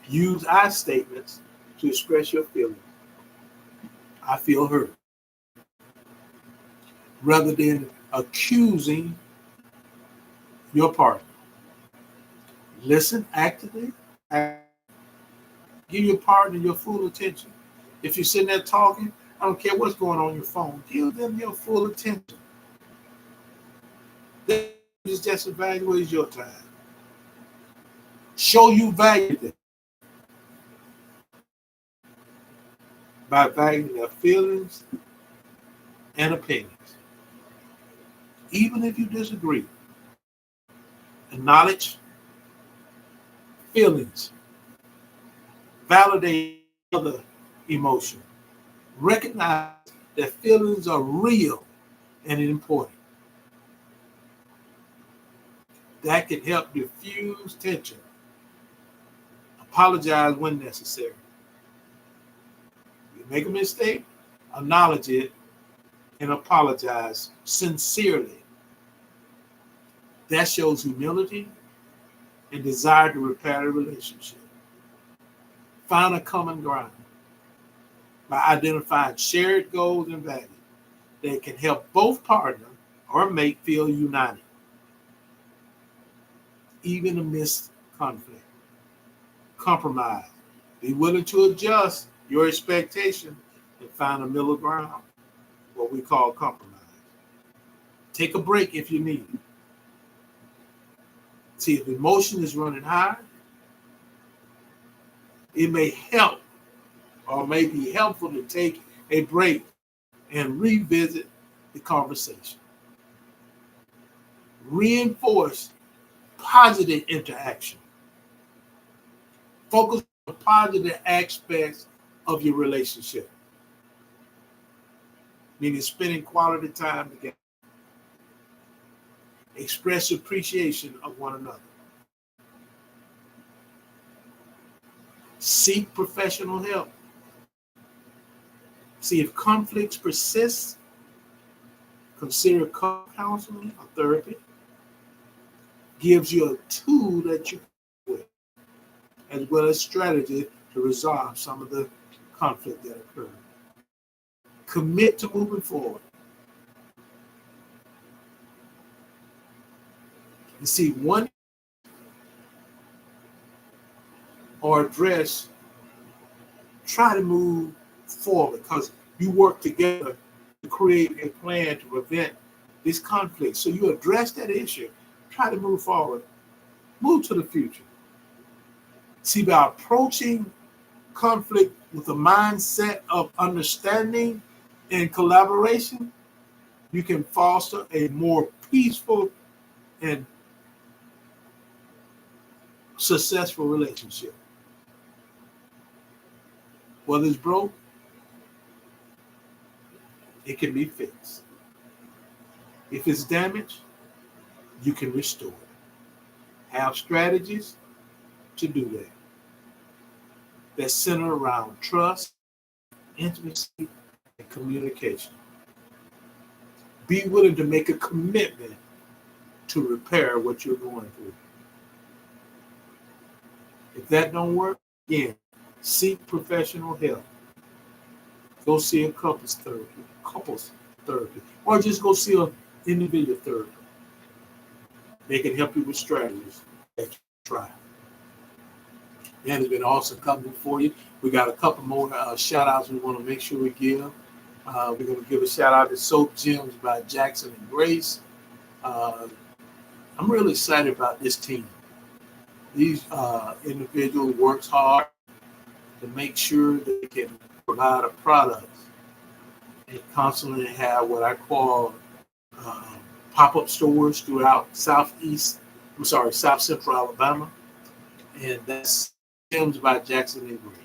Use I statements to express your feelings. I feel hurt. Rather than accusing your partner. Listen actively. Give your partner your full attention. If you're sitting there talking, I don't care what's going on your phone, give them your full attention. This just evaluates your time. Show you value them by valuing their feelings and opinions. Even if you disagree, acknowledge feelings, validate other emotion, recognize that feelings are real and important. That can help diffuse tension. Apologize when necessary. You make a mistake, acknowledge it, and apologize sincerely. That shows humility and desire to repair the relationship. Find a common ground by identifying shared goals and values that can help both partner or mate feel united, even amidst conflict. Compromise. Be willing to adjust your expectation and find a middle ground, what we call compromise. Take a break if you need it. See, if emotion is running high, it may help or may be helpful to take a break and revisit the conversation. Reinforce positive interaction. Focus on the positive aspects of your relationship, meaning spending quality time together. Express appreciation of one another. Seek professional help. See, if conflicts persist, consider counseling or therapy. Gives you a tool that you can with, as well as strategy to resolve some of the conflict that occurred. Commit to moving forward. You see, one or address, try to move forward because you work together to create a plan to prevent this conflict. So you address that issue, try to move forward, move to the future. See, by approaching conflict with a mindset of understanding and collaboration, you can foster a more peaceful and successful relationship. Whether it's broke, it can be fixed. If it's damaged, you can restore it. Have strategies to do that. That's centered around trust, intimacy, and communication. Be willing to make a commitment to repair what you're going through. If that don't work, again, seek professional help. Go see a couples therapy, or just go see an individual therapist. They can help you with strategies that you try. Man, it's been awesome coming for you. We got a couple more shout outs we want to make sure we give. We're going to give a shout out to Soap Gems by Jackson and Grace. I'm really excited about this team. These individuals works hard to make sure they can provide a product and constantly have what I call pop-up stores throughout South Central Alabama. And that's Gems by Jackson and Green.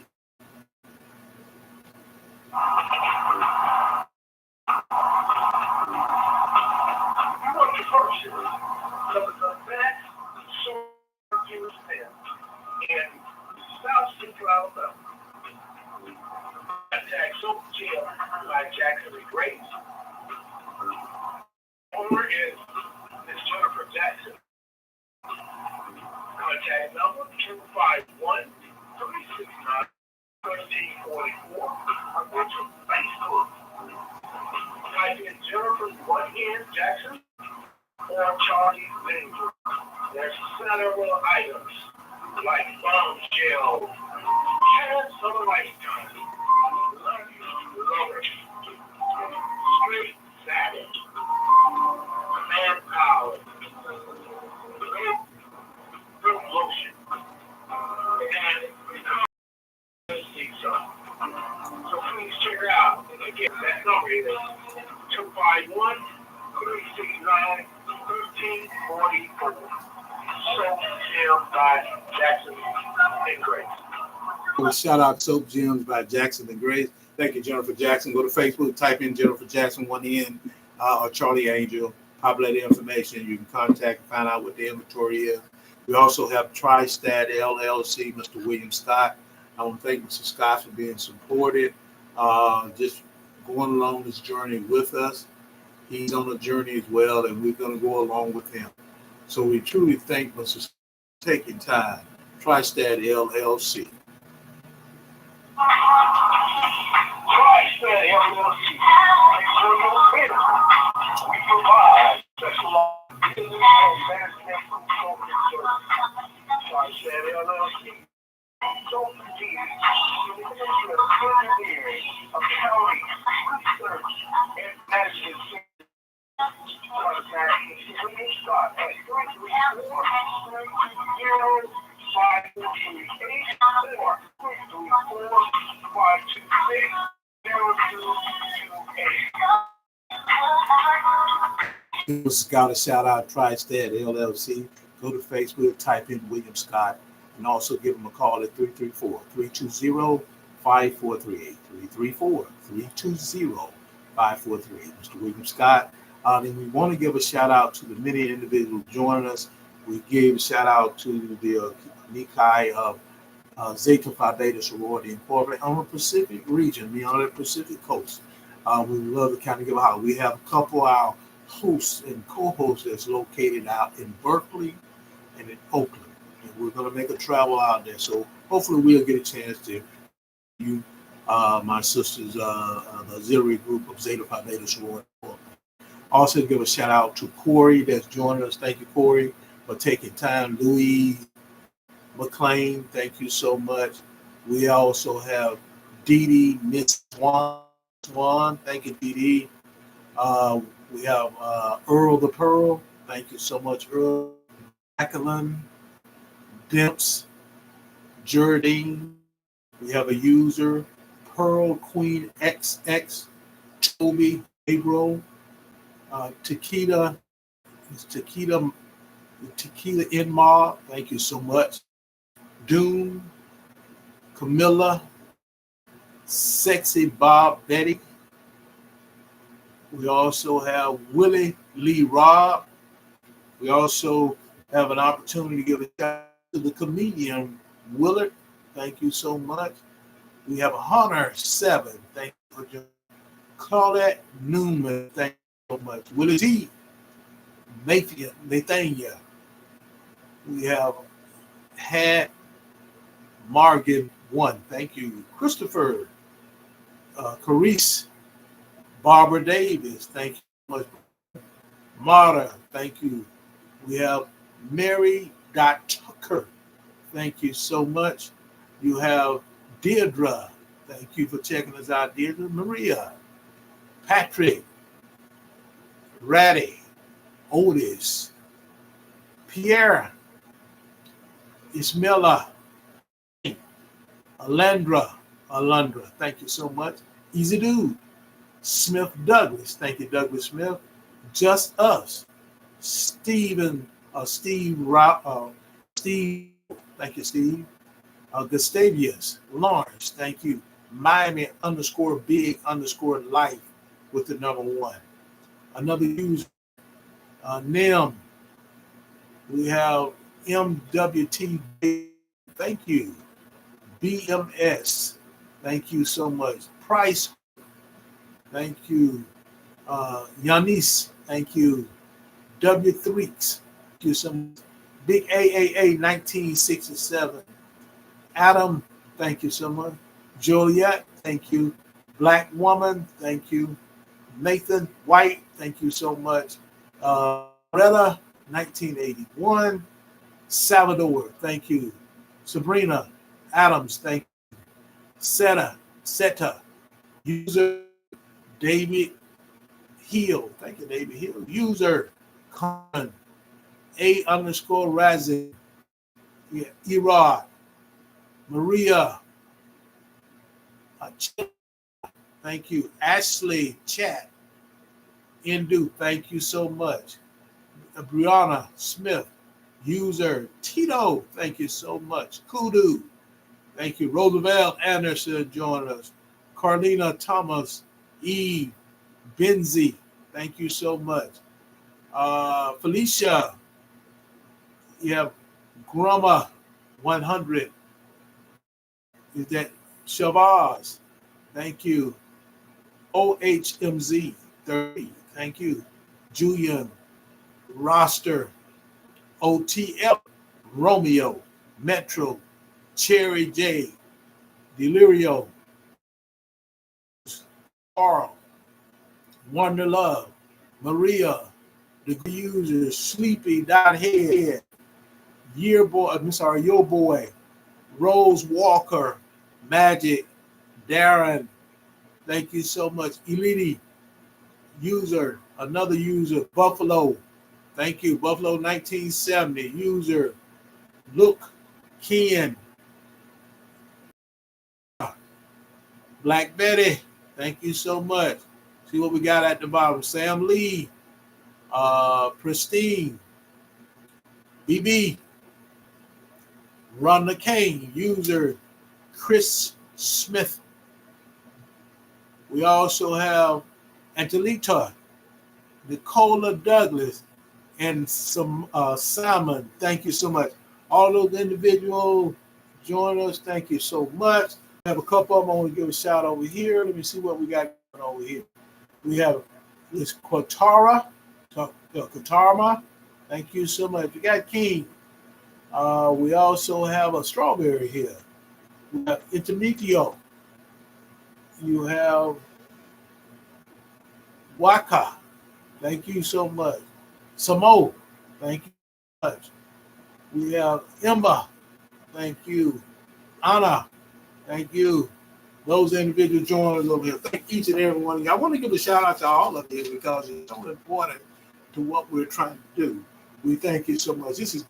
In South Central Alabama. Contact Soap Gym by Jackson and Grace. Owner is Ms. Jennifer Jackson. Contact number 251-369-1344. Or go to Facebook. Type in Jennifer Jackson or Charlie Danger. There's several items like bombshell, and some lifetime, lovers, straight savage, manpower, good lotion, and season. So please check it out. And again, that number is 251-369-1344. Soap Gems by Jackson and Grace. Shout out Soap Gems by Jackson and Grace. Thank you, Jennifer Jackson. Go to Facebook, type in Jennifer Jackson, one N, or Charlie Angel. Populate the information. You can contact and find out what the inventory is. We also have TriStat LLC, Mr. William Scott. I want to thank Mr. Scott for being supported, just going along this journey with us. He's on a journey as well, and we're going to go along with him. So we truly thank Mr. Scott for taking time. TriStat LLC. TriStat LLC. We provide specialized business and management consulting services. TriStat LLC. Soap engineering, accounting, research, and management. Contact William Scott at 334-320-5338 or 334-526-0228. Give Scott a shout out, TriStat LLC. Go to Facebook, type in William Scott, and also give him a call at 334-320-5438. 334-320-5438. Mr. William Scott. And we want to give a shout out to the many individuals joining us. We gave a shout out to the Nikai of Zeta Phi Beta Sorority Incorporated on the Pacific region, on the Pacific coast. We love to kind of give out. We have a couple of our hosts and co-hosts that's located out in Berkeley and in Oakland. And we're going to make a travel out there. So hopefully we'll get a chance to you, my sisters, the auxiliary group of Zeta Phi Beta Sorority Incorporated. Also give a shout out to Corey that's joining us. Thank you, Corey, for taking time. Louis McLean, thank you so much. We also have Dee Dee, Miss Swan. Thank you, Dee Dee. We have Earl the Pearl. Thank you so much, Earl. Jacqueline, Dimps, Jardine. We have a user, Pearl Queen XX, Toby, April, Tequila Inma. Thank you so much. Doom, Camilla, Sexy Bob Betty. We also have Willie Lee Robb. We also have an opportunity to give a shout out to the comedian Willard. Thank you so much. We have Hunter 7. Thank you for joining. Claudette Newman. Thank you so much. Willie G. Nathania. We have had Morgan 1. Thank you. Christopher. Carice. Barbara Davis. Thank you so much. Marta. Thank you. We have Mary Tucker. Thank you so much. You have Deirdre. Thank you for checking us out, Deirdre. Maria. Patrick. Ratty. Otis. Pierre. Ismella. Alundra. Thank you so much. Easy Dude. Smith Douglas. Thank you, Douglas Smith. Just Us. Steve. Thank you, Steve. Gustavius Lawrence. Thank you. Miami _big_life with the number 1. Another user. NIM. We have MWT. Thank you. BMS. Thank you so much. Price. Thank you. Yanis. Thank you. W3. Thank you so much. Big AAA 1967. Adam. Thank you so much. Juliet. Thank you. Black Woman. Thank you. Nathan White. Thank you so much. Rella 1981. Salvador. Thank you. Sabrina Adams. Thank you. Seta. User David Hill. Thank you, David Hill. User Common A_Razin. Yeah, Erod. Maria. Thank you. Ashley Chat. Indu. Thank you so much. Brianna Smith. User Tito. Thank you so much. Kudu. Thank you. Roosevelt Anderson joined us. Carlina Thomas. Eve. Benzie. Thank you so much. Felicia. You have Grumma 100. Is that Shabazz? Thank you. OHMZ 30. Thank you. Julian Roster. OTL Romeo Metro Cherry J Delirio Carl Wonder Love Maria the user Sleepy Dot Head Your Boy Rose Walker Magic Darren. Thank you so much. Elite user, another user, Buffalo. Thank you. Buffalo 1970. User Luke Ken. Black Betty. Thank you so much. See what we got at the bottom. Sam Lee. Pristine. BB. Rhonda Kane. User Chris Smith. We also have Angelita, Nicola Douglas, and some Simon. Thank you so much. All those individuals join us. Thank you so much. I have a couple of them I want to give a shout over here. Let me see what we got going over here. We have this Katarma. Thank you so much. We got King. We also have a Strawberry here. We have Intermitio. You have Waka. Thank you so much. Samo. Thank you so much. We have Emma. Thank you. Anna. Thank you. Those individuals joining us over here. Thank each and every one of you. I want to give a shout out to all of you because it's so important to what we're trying to do. We thank you so much. This is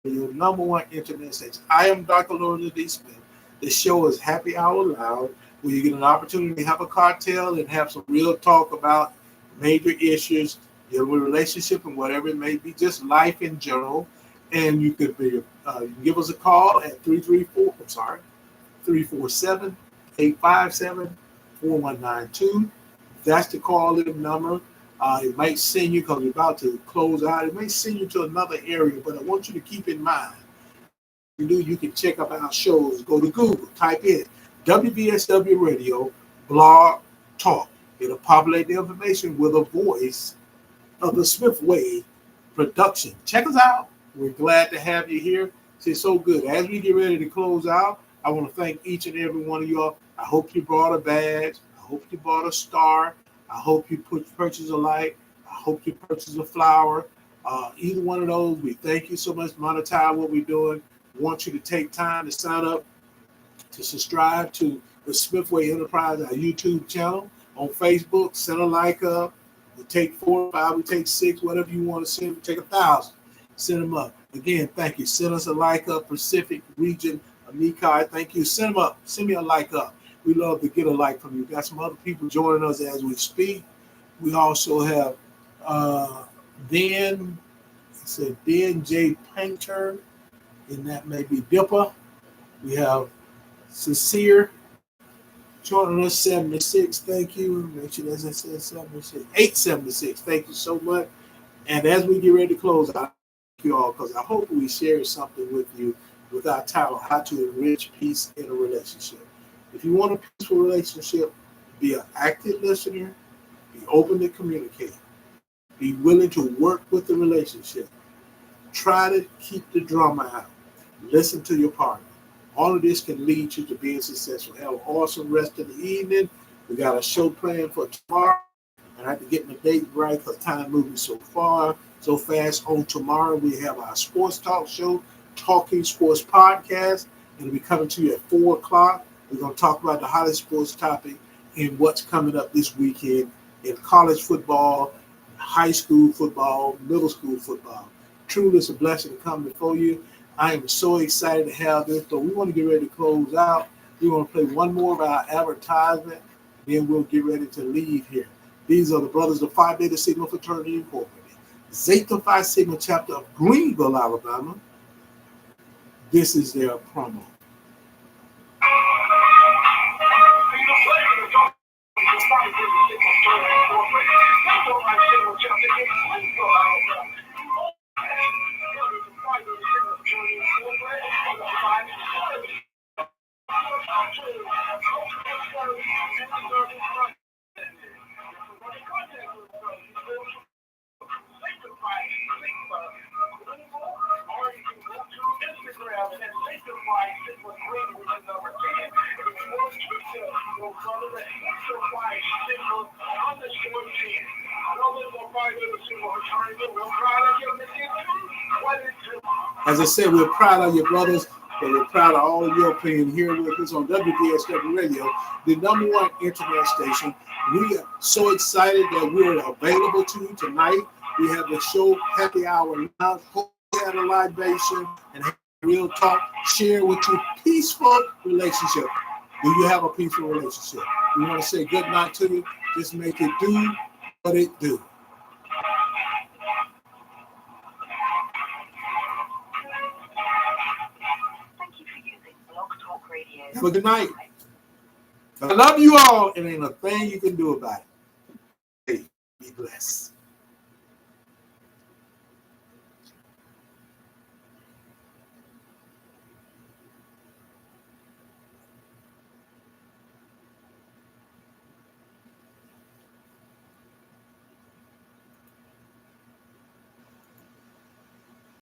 your number one internet station. I am Dr. Lord D. Smith. The show is Happy Hour Loud, where you get an opportunity to have a cocktail and have some real talk about major issues, dealing with relationship and whatever it may be, just life in general. And you could be, you can give us a call at 347-857-4192. That's the call-in number. It might send you, because we're about to close out, it may send you to another area, but I want you to keep in mind you do, you can check out our shows. Go to Google, type in WVSW Radio Blog Talk. It'll populate the information with a voice of the Smith Way production. Check us out. We're glad to have you here. It's so good. As we get ready to close out, I want to thank each and every one of y'all. I hope you brought a badge. I hope you bought a star. I hope you purchase a light. I hope you purchase a flower. Either one of those, we thank you so much. Monetize what we're doing. We want you to take time to sign up, to subscribe to the Smithway Enterprise, our YouTube channel. On Facebook, send a like up. We take 4, 5, we take 6, whatever you want to send. We take 1,000. Send them up. Again, thank you. Send us a like up. Pacific Region, Amikai, thank you. Send them up. Send me a like up. We love to get a like from you. Got some other people joining us as we speak. We also have Dan J. Painter, and that may be Dipper. We have Sincere joining us, 76. Thank you. Make sure that's 76. 876. Thank you so much. And as we get ready to close, I thank you all because I hope we share something with you with our title, How to Enrich Peace in a Relationship. If you want a peaceful relationship, be an active listener, be open to communicate, be willing to work with the relationship. Try to keep the drama out. Listen to your partner. All of this can lead you to being successful. Have an awesome rest of the evening. We got a show planned for tomorrow. And I have to get my date right because time moving so fast. On tomorrow, we have our sports talk show, Talking Sports Podcast. It'll be coming to you at 4 o'clock. We're going to talk about the hottest sports topic and what's coming up this weekend in college football, high school football, middle school football. Truly, it's a blessing to come before you. I am so excited to have this, but we want to get ready to close out. We want to play one more of our advertisement, then we'll get ready to leave here. These are the brothers of Phi Beta Sigma Fraternity Incorporated, Zeta Phi Sigma chapter of Greenville, Alabama. This is their promo. As I said, we're proud of your brothers, and we're proud of all of you being here with us on WVSW Radio, the #1 internet station. We are so excited that we're available to you tonight. We have the show Happy Hour now. Hope you had a libation and have real talk. Share with your peaceful relationship. Do you have a peaceful relationship? We want to say good night to you. Just make it do what it do. Have a good night. I love you all, and ain't a thing you can do about it. Hey, be blessed.